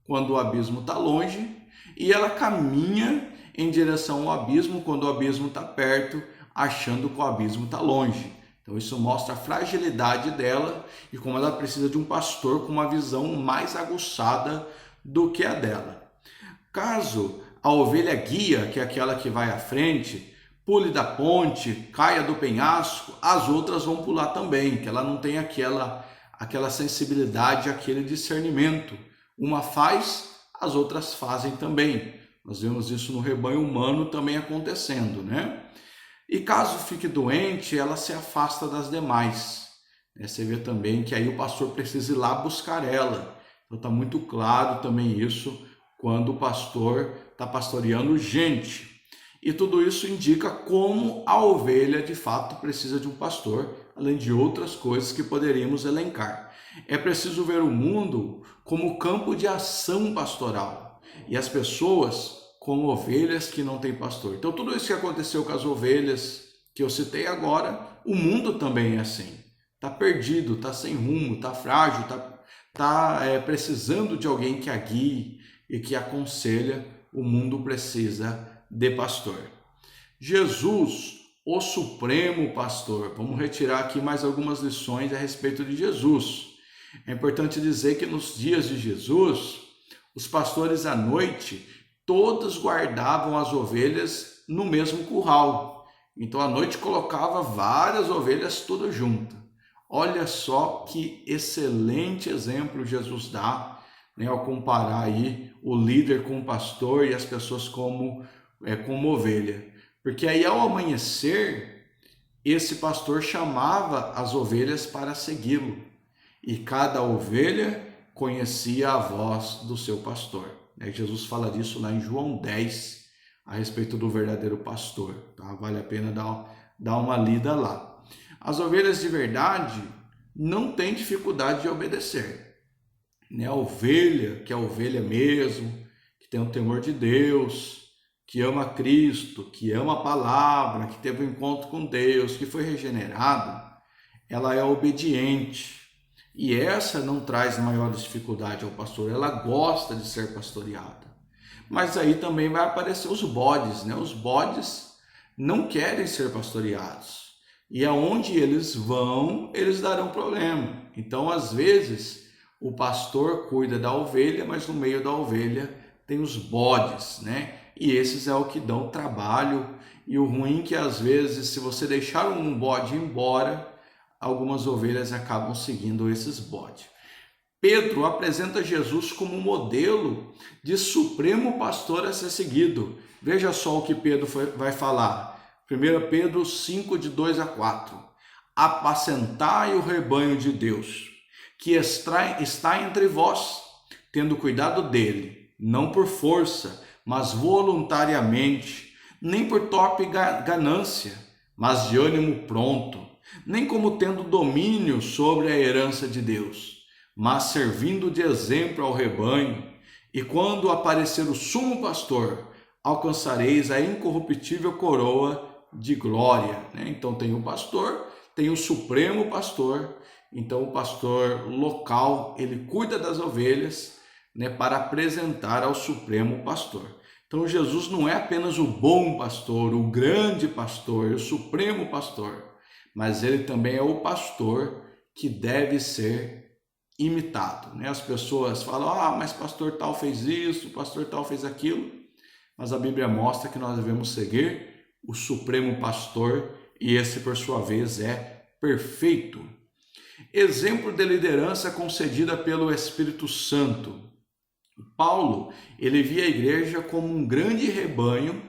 quando o abismo está longe, e ela caminha em direção ao abismo quando o abismo está perto, achando que o abismo está longe. Então isso mostra a fragilidade dela e como ela precisa de um pastor com uma visão mais aguçada do que a dela. Caso a ovelha guia, que é aquela que vai à frente, pule da ponte, caia do penhasco, as outras vão pular também, que ela não tem aquela sensibilidade, aquele discernimento. Uma faz, as outras fazem também. Nós vemos isso no rebanho humano também acontecendo, E caso fique doente, ela se afasta das demais. Você vê também que aí o pastor precisa ir lá buscar ela. Então está muito claro também isso quando o pastor está pastoreando gente. E tudo isso indica como a ovelha de fato precisa de um pastor, além de outras coisas que poderíamos elencar. É preciso ver o mundo como campo de ação pastoral e as pessoas como ovelhas que não têm pastor. Então tudo isso que aconteceu com as ovelhas que eu citei agora, o mundo também é assim. Está perdido, está sem rumo, está frágil, está precisando de alguém que a guie e que aconselha. O mundo precisa de pastor. Jesus, o supremo pastor. Vamos retirar aqui mais algumas lições a respeito de Jesus. É importante dizer que nos dias de Jesus, os pastores à noite, todos guardavam as ovelhas no mesmo curral. Então à noite colocava várias ovelhas todas juntas. Olha só que excelente exemplo Jesus dá, ao comparar aí o líder com o pastor e as pessoas como ovelha. Porque aí ao amanhecer, esse pastor chamava as ovelhas para segui-lo. E cada ovelha conhecia a voz do seu pastor. Jesus fala disso lá em João 10, a respeito do verdadeiro pastor. Tá? Vale a pena dar uma lida lá. As ovelhas de verdade não têm dificuldade de obedecer. A ovelha, que é a ovelha mesmo, que tem o temor de Deus, que ama Cristo, que ama a palavra, que teve um encontro com Deus, que foi regenerado, ela é obediente. E essa não traz maiores dificuldades ao pastor, ela gosta de ser pastoreada. Mas aí também vai aparecer os bodes, Os bodes não querem ser pastoreados. E aonde eles vão, eles darão problema. Então, às vezes, o pastor cuida da ovelha, mas no meio da ovelha tem os bodes, E esses é o que dão trabalho. E o ruim é que, às vezes, se você deixar um bode embora, algumas ovelhas acabam seguindo esses bodes. Pedro apresenta Jesus como modelo de supremo pastor a ser seguido. Veja só o que Pedro vai falar. 1 Pedro 5, de 2 a 4. Apacentai o rebanho de Deus, que está entre vós, tendo cuidado dele, não por força, mas voluntariamente, nem por torpe ganância, mas de ânimo pronto, nem como tendo domínio sobre a herança de Deus, mas servindo de exemplo ao rebanho. E quando aparecer o sumo pastor, alcançareis a incorruptível coroa de glória. Então tem o pastor, tem o supremo pastor. Então o pastor local, ele cuida das ovelhas, para apresentar ao supremo pastor. Então Jesus não é apenas o bom pastor, o grande pastor, o supremo pastor, mas ele também é o pastor que deve ser imitado. As pessoas falam, mas pastor tal fez isso, pastor tal fez aquilo, mas a Bíblia mostra que nós devemos seguir o supremo pastor, e esse por sua vez é perfeito. Exemplo de liderança concedida pelo Espírito Santo. Paulo, ele via a igreja como um grande rebanho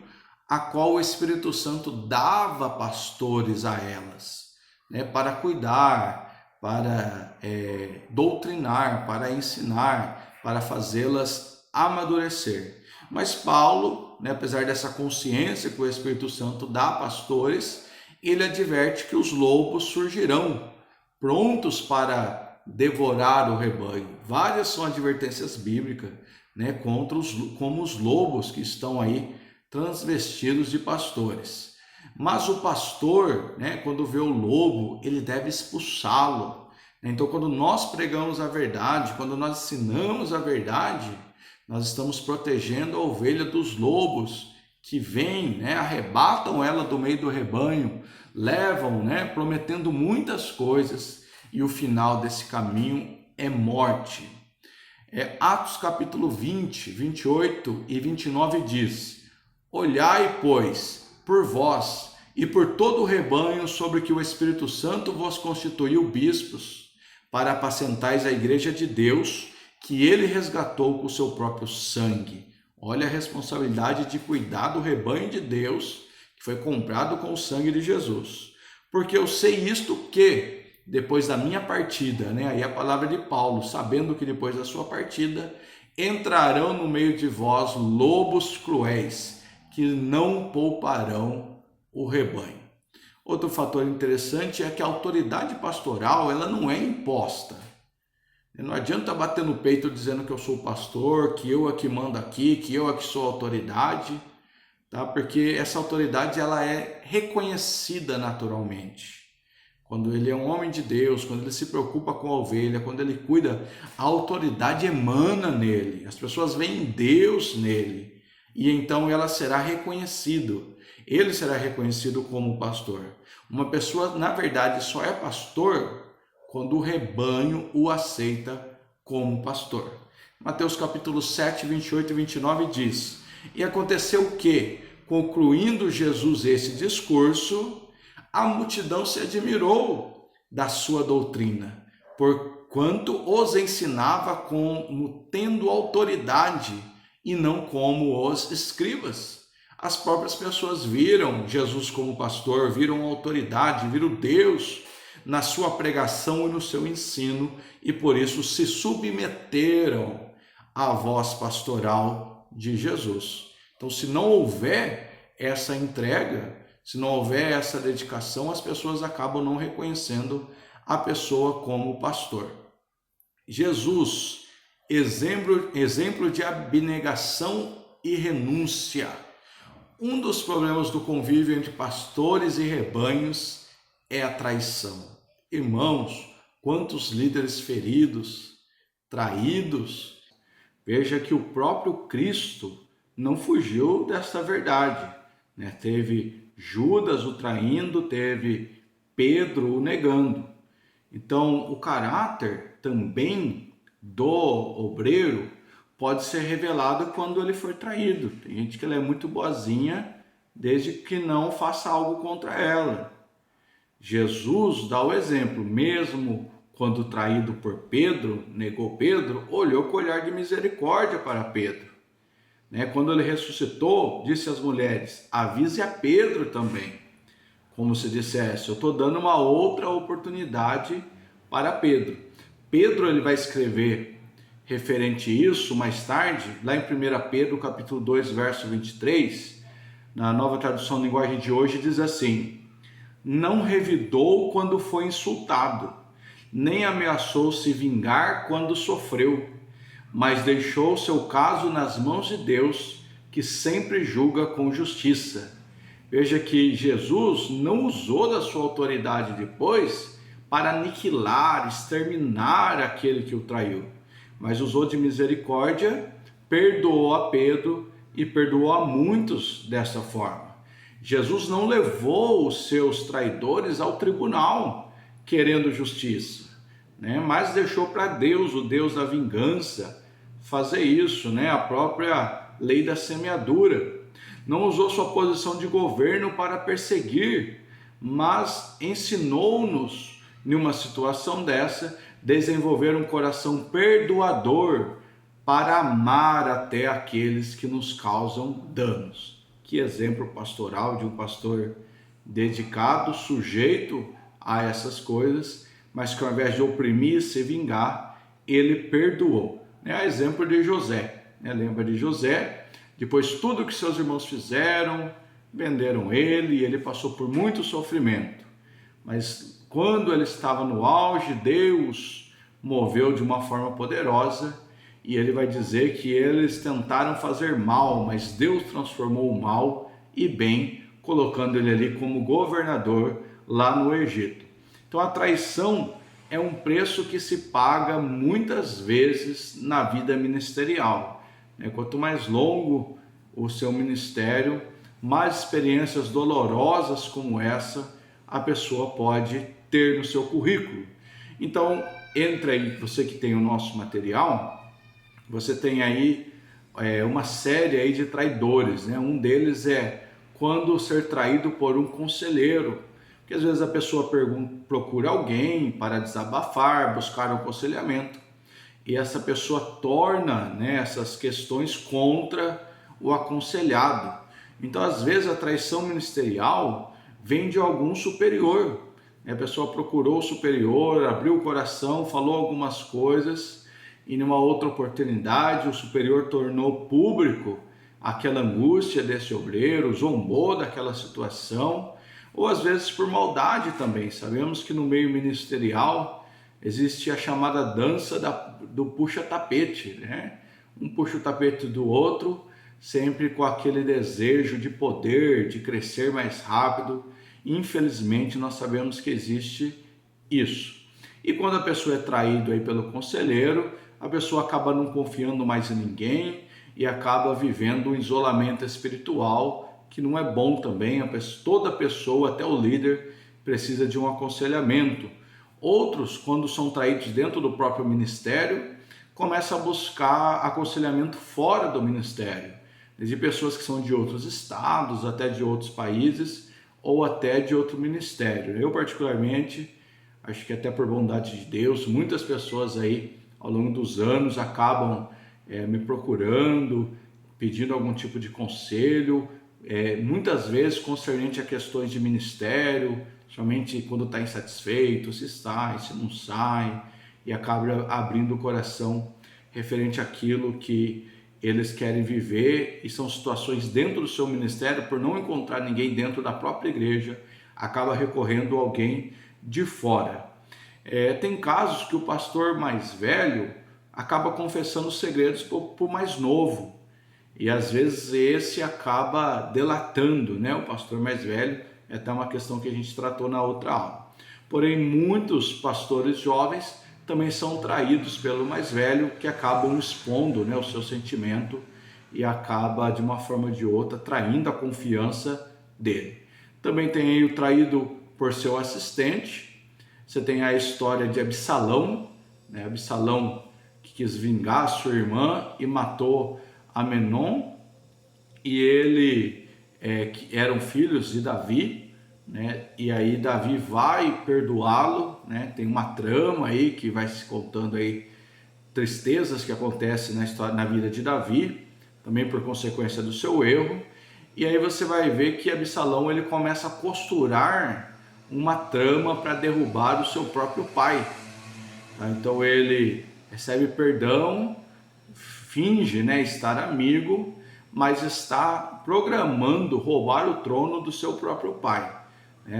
a qual o Espírito Santo dava pastores a elas, para cuidar, para doutrinar, para ensinar, para fazê-las amadurecer. Mas Paulo, apesar dessa consciência que o Espírito Santo dá a pastores, ele adverte que os lobos surgirão, prontos para devorar o rebanho. Várias são advertências bíblicas, como os lobos que estão aí transvestidos de pastores. Mas o pastor, quando vê o lobo, ele deve expulsá-lo. Então, quando nós pregamos a verdade, quando nós ensinamos a verdade, nós estamos protegendo a ovelha dos lobos que vêm, arrebatam ela do meio do rebanho, levam, prometendo muitas coisas, e o final desse caminho é morte. Atos capítulo 20, 28 e 29 diz: Olhai, pois, por vós e por todo o rebanho sobre que o Espírito Santo vos constituiu bispos, para apacentais a igreja de Deus, que ele resgatou com o seu próprio sangue. Olha a responsabilidade de cuidar do rebanho de Deus, que foi comprado com o sangue de Jesus. Porque eu sei isto que, depois da minha partida, aí a palavra de Paulo, sabendo que depois da sua partida, entrarão no meio de vós lobos cruéis, que não pouparão o rebanho. Outro fator interessante é que a autoridade pastoral, ela não é imposta. Não adianta bater no peito dizendo que eu sou pastor, que eu é que mando aqui, que eu é que sou autoridade, tá? Porque essa autoridade, ela é reconhecida naturalmente. Quando ele é um homem de Deus, quando ele se preocupa com a ovelha, quando ele cuida, a autoridade emana nele. As pessoas veem Deus nele. E então ela será reconhecido. Ele será reconhecido como pastor. Uma pessoa, na verdade, só é pastor quando o rebanho o aceita como pastor. Mateus capítulo 7, 28 e 29 diz: E aconteceu que, concluindo Jesus esse discurso, a multidão se admirou da sua doutrina, porquanto os ensinava como tendo autoridade e não como os escribas. As próprias pessoas viram Jesus como pastor, viram autoridade, viram Deus na sua pregação e no seu ensino, e por isso se submeteram à voz pastoral de Jesus. Então, se não houver essa entrega, se não houver essa dedicação, as pessoas acabam não reconhecendo a pessoa como pastor. Jesus, exemplo de abnegação e renúncia. Um dos problemas do convívio entre pastores e rebanhos é a traição. Irmãos, quantos líderes feridos, traídos. Veja que o próprio Cristo não fugiu dessa verdade, Teve Judas o traindo, teve Pedro o negando. Então, o caráter também do obreiro pode ser revelado quando ele for traído. Tem gente que ela é muito boazinha, desde que não faça algo contra ela. Jesus dá o exemplo, mesmo quando traído por Pedro, negou Pedro, olhou com olhar de misericórdia para Pedro. Quando ele ressuscitou, disse às mulheres: avise a Pedro também. Como se dissesse, eu estou dando uma outra oportunidade para Pedro. Pedro ele vai escrever referente a isso mais tarde, lá em 1 Pedro capítulo 2, verso 23, na Nova Tradução Linguagem de hoje, diz assim: não revidou quando foi insultado, nem ameaçou se vingar quando sofreu, mas deixou seu caso nas mãos de Deus, que sempre julga com justiça. Veja que Jesus não usou da sua autoridade depois para aniquilar, exterminar aquele que o traiu, mas usou de misericórdia, perdoou a Pedro e perdoou a muitos dessa forma. Jesus não levou os seus traidores ao tribunal querendo justiça, mas deixou para Deus, o Deus da vingança, fazer isso, a própria lei da semeadura. Não usou sua posição de governo para perseguir, mas ensinou-nos, numa situação dessa, desenvolver um coração perdoador para amar até aqueles que nos causam danos. Que exemplo pastoral de um pastor dedicado, sujeito a essas coisas, mas que ao invés de oprimir e se vingar, ele perdoou. A exemplo de José, lembra de José? Depois tudo que seus irmãos fizeram, venderam ele e ele passou por muito sofrimento. Mas quando ele estava no auge, Deus moveu de uma forma poderosa e ele vai dizer que eles tentaram fazer mal, mas Deus transformou o mal e bem, colocando ele ali como governador lá no Egito. Então a traição é um preço que se paga muitas vezes na vida ministerial. Quanto mais longo o seu ministério, mais experiências dolorosas como essa a pessoa pode ter no seu currículo. Então, entra aí, você que tem o nosso material, você tem aí uma série aí de traidores. Um deles é quando ser traído por um conselheiro, porque às vezes a pessoa procura alguém para desabafar, buscar um aconselhamento, e essa pessoa torna essas questões contra o aconselhado. Então, às vezes, a traição ministerial vem de algum superior. A pessoa procurou o superior, abriu o coração, falou algumas coisas, e numa outra oportunidade o superior tornou público aquela angústia desse obreiro, zombou daquela situação, ou às vezes por maldade também. Sabemos que no meio ministerial existe a chamada dança do puxa-tapete, Um puxa o tapete do outro, sempre com aquele desejo de poder, de crescer mais rápido. Infelizmente, nós sabemos que existe isso. E quando a pessoa é traída aí pelo conselheiro, a pessoa acaba não confiando mais em ninguém e acaba vivendo um isolamento espiritual, que não é bom também. Toda pessoa, até o líder, precisa de um aconselhamento. Outros, quando são traídos dentro do próprio ministério, começam a buscar aconselhamento fora do ministério, de pessoas que são de outros estados, até de outros países, ou até de outro ministério. Eu, particularmente, acho que até por bondade de Deus, muitas pessoas aí, ao longo dos anos, acabam me procurando, pedindo algum tipo de conselho, muitas vezes concernente a questões de ministério, somente quando está insatisfeito, se sai, se não sai, e acaba abrindo o coração referente àquilo que eles querem viver, e são situações dentro do seu ministério, por não encontrar ninguém dentro da própria igreja, acaba recorrendo a alguém de fora. Tem casos que o pastor mais velho acaba confessando segredos para o mais novo, e às vezes esse acaba delatando, o pastor mais velho. É até uma questão que a gente tratou na outra aula. Porém, muitos pastores jovens também são traídos pelo mais velho, que acabam expondo o seu sentimento e acaba, de uma forma ou de outra, traindo a confiança dele. Também tem aí o traído por seu assistente. Você tem a história de Absalão, Absalão que quis vingar a sua irmã e matou Amenon, e ele que eram filhos de Davi, e aí Davi vai perdoá-lo, tem uma trama aí que vai se contando aí tristezas que acontecem na vida de Davi, também por consequência do seu erro, e aí você vai ver que Absalão ele começa a costurar uma trama para derrubar o seu próprio pai. Então ele recebe perdão, finge estar amigo, mas está programando roubar o trono do seu próprio pai.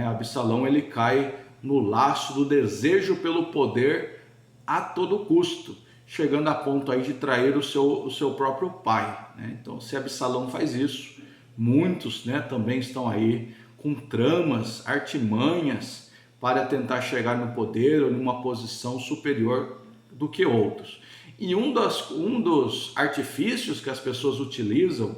Absalão ele cai no laço do desejo pelo poder a todo custo, chegando a ponto aí de trair o seu próprio pai, né? Então, se Absalão faz isso, muitos, né, também estão aí com tramas, artimanhas para tentar chegar no poder ou numa posição superior do que outros. E um dos artifícios que as pessoas utilizam,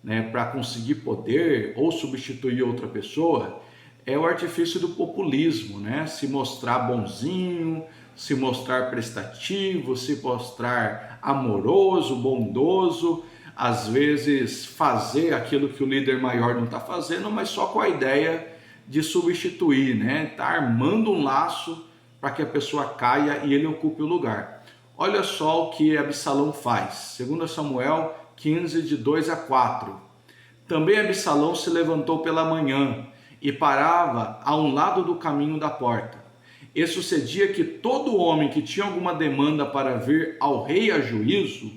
né, para conseguir poder ou substituir outra pessoa é o artifício do populismo, né? Se mostrar bonzinho, se mostrar prestativo, se mostrar amoroso, bondoso, às vezes fazer aquilo que o líder maior não está fazendo, mas só com a ideia de substituir, né? Tá armando um laço para que a pessoa caia e ele ocupe o lugar. Olha só o que Absalão faz. 2 Samuel 15, de 2 a 4. Também Absalão se levantou pela manhã e parava a um lado do caminho da porta. E sucedia que todo homem que tinha alguma demanda para vir ao rei a juízo,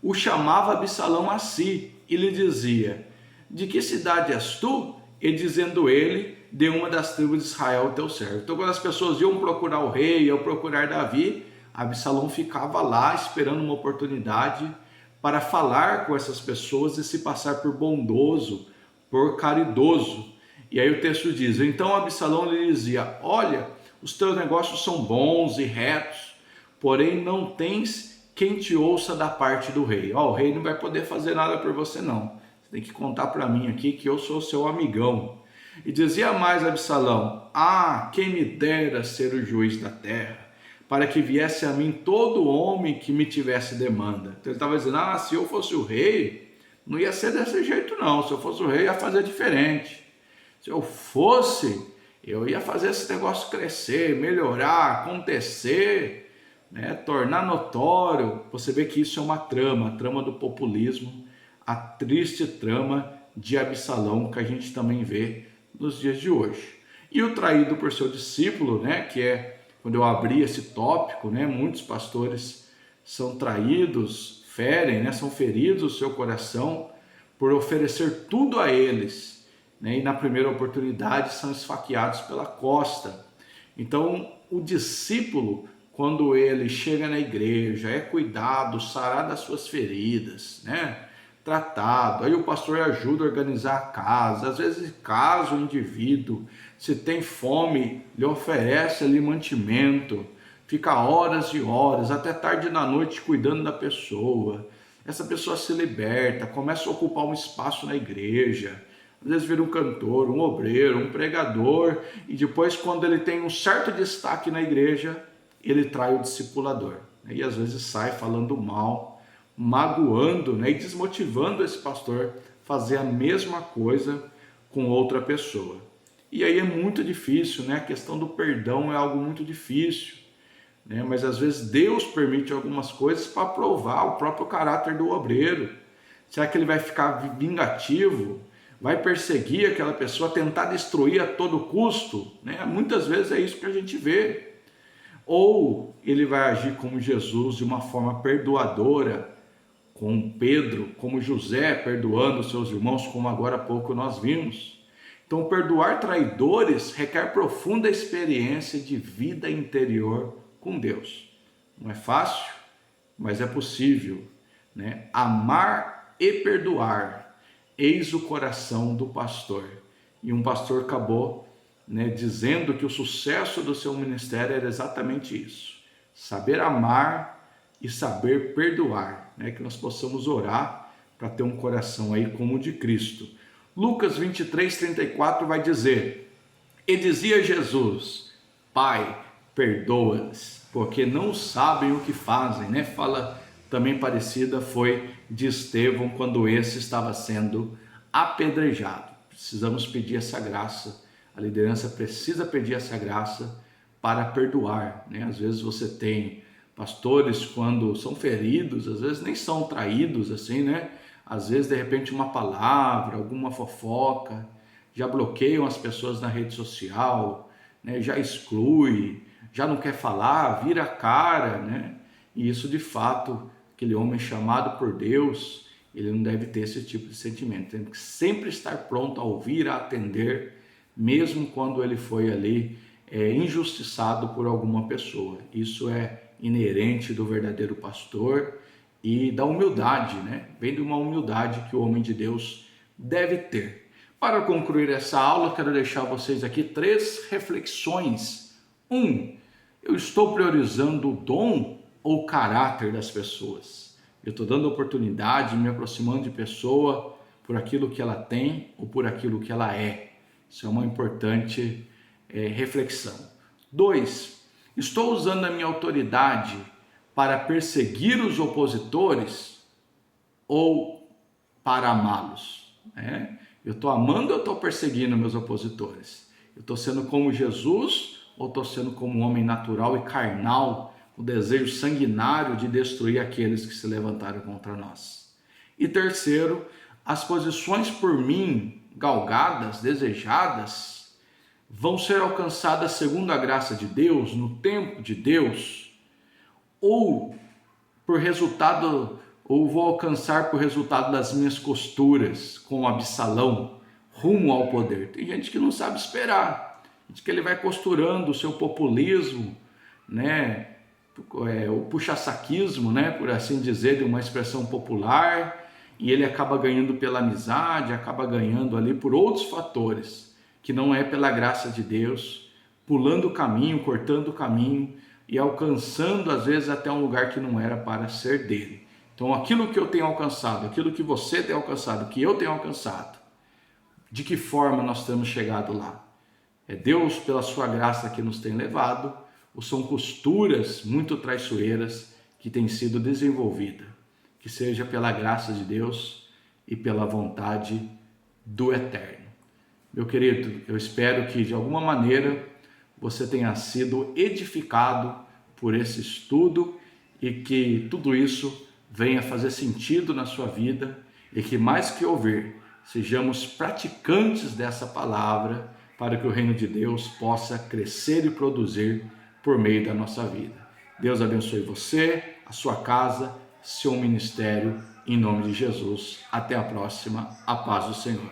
o chamava Absalão a si e lhe dizia: de que cidade és tu? E dizendo ele, de uma das tribos de Israel, teu servo. Então, quando as pessoas iam procurar o rei, ou procurar Davi, Absalão ficava lá esperando uma oportunidade para falar com essas pessoas e se passar por bondoso, por caridoso. E aí o texto diz: então Absalão lhe dizia: olha, os teus negócios são bons e retos, porém não tens quem te ouça da parte do rei. O rei não vai poder fazer nada por você não. Você tem que contar para mim aqui que eu sou seu amigão. E dizia mais Absalão: quem me dera ser o juiz da terra, para que viesse a mim todo homem que me tivesse demanda. Então ele estava dizendo: se eu fosse o rei, não ia ser desse jeito não. Se eu fosse o rei, ia fazer diferente. Se eu fosse, eu ia fazer esse negócio crescer, melhorar, acontecer, né? Tornar notório. Você vê que isso é uma trama, a trama do populismo, a triste trama de Absalão que a gente também vê nos dias de hoje. E o traído por seu discípulo, né, que é quando eu abri esse tópico, né, muitos pastores são traídos, ferem, né, são feridos o seu coração por oferecer tudo a eles, né, e na primeira oportunidade são esfaqueados pela costa. Então, o discípulo, quando ele chega na igreja, é cuidado, sarado das suas feridas, né, tratado, aí o pastor ajuda a organizar a casa, às vezes caso o indivíduo, se tem fome, lhe oferece ali mantimento, fica horas e horas, até tarde da noite cuidando da pessoa, essa pessoa se liberta, começa a ocupar um espaço na igreja, às vezes vira um cantor, um obreiro, um pregador, e depois quando ele tem um certo destaque na igreja, ele trai o discipulador, e às vezes sai falando mal, magoando, né, e desmotivando esse pastor a fazer a mesma coisa com outra pessoa. E aí é muito difícil, né? A questão do perdão é algo muito difícil, né? Mas às vezes Deus permite algumas coisas para provar o próprio caráter do obreiro. Será que ele vai ficar vingativo? Vai perseguir aquela pessoa, tentar destruir a todo custo? Né? Muitas vezes é isso que a gente vê. Ou ele vai agir como Jesus, de uma forma perdoadora, com Pedro, como José perdoando seus irmãos, como agora há pouco nós vimos. Então, perdoar traidores requer profunda experiência de vida interior com Deus. Não é fácil, mas é possível, né? Amar e perdoar, eis o coração do pastor. E um pastor acabou, né, dizendo que o sucesso do seu ministério era exatamente isso: saber amar e saber perdoar, né? Que nós possamos orar para ter um coração aí como o de Cristo. Lucas 23:34 vai dizer: e dizia Jesus: Pai, perdoa-lhes, porque não sabem o que fazem, né? Fala também parecida foi de Estevão quando esse estava sendo apedrejado. Precisamos pedir essa graça, a liderança precisa pedir essa graça para perdoar, né? Às vezes você tem pastores, quando são feridos, às vezes nem são traídos assim, né? Às vezes, de repente, uma palavra, alguma fofoca, já bloqueiam as pessoas na rede social, né? Já exclui, já não quer falar, vira a cara, né? E isso, de fato, aquele homem chamado por Deus, ele não deve ter esse tipo de sentimento. Tem que sempre estar pronto a ouvir, a atender, mesmo quando ele foi ali injustiçado por alguma pessoa. Isso é inerente do verdadeiro pastor e da humildade, né? Vem de uma humildade que o homem de Deus deve ter. Para concluir essa aula, quero deixar vocês aqui 3 reflexões. 1. Eu estou priorizando o dom ou o caráter das pessoas? Eu estou dando oportunidade, me aproximando de pessoa por aquilo que ela tem ou por aquilo que ela é? Isso é uma importante reflexão. 2. Estou usando a minha autoridade para perseguir os opositores ou para amá-los? Eu estou amando ou estou perseguindo meus opositores? Eu estou sendo como Jesus ou estou sendo como um homem natural e carnal, o desejo sanguinário de destruir aqueles que se levantaram contra nós? E terceiro, as posições por mim galgadas, desejadas, vão ser alcançadas segundo a graça de Deus, no tempo de Deus, ou vou alcançar por resultado das minhas costuras, como Absalão, rumo ao poder? Tem gente que não sabe esperar, gente que ele vai costurando o seu populismo, né? O puxa-saquismo, né? Por assim dizer, de uma expressão popular, e ele acaba ganhando pela amizade, acaba ganhando ali por outros fatores, que não é pela graça de Deus, pulando o caminho, cortando o caminho e alcançando às vezes até um lugar que não era para ser dele. Então aquilo que eu tenho alcançado, aquilo que você tem alcançado, que eu tenho alcançado, de que forma nós temos chegado lá? É Deus pela sua graça que nos tem levado, ou são costuras muito traiçoeiras que têm sido desenvolvidas? Que seja pela graça de Deus e pela vontade do Eterno. Meu querido, eu espero que de alguma maneira você tenha sido edificado por esse estudo e que tudo isso venha fazer sentido na sua vida e que mais que ouvir, sejamos praticantes dessa palavra para que o reino de Deus possa crescer e produzir por meio da nossa vida. Deus abençoe você, a sua casa, seu ministério, em nome de Jesus. Até a próxima. A paz do Senhor.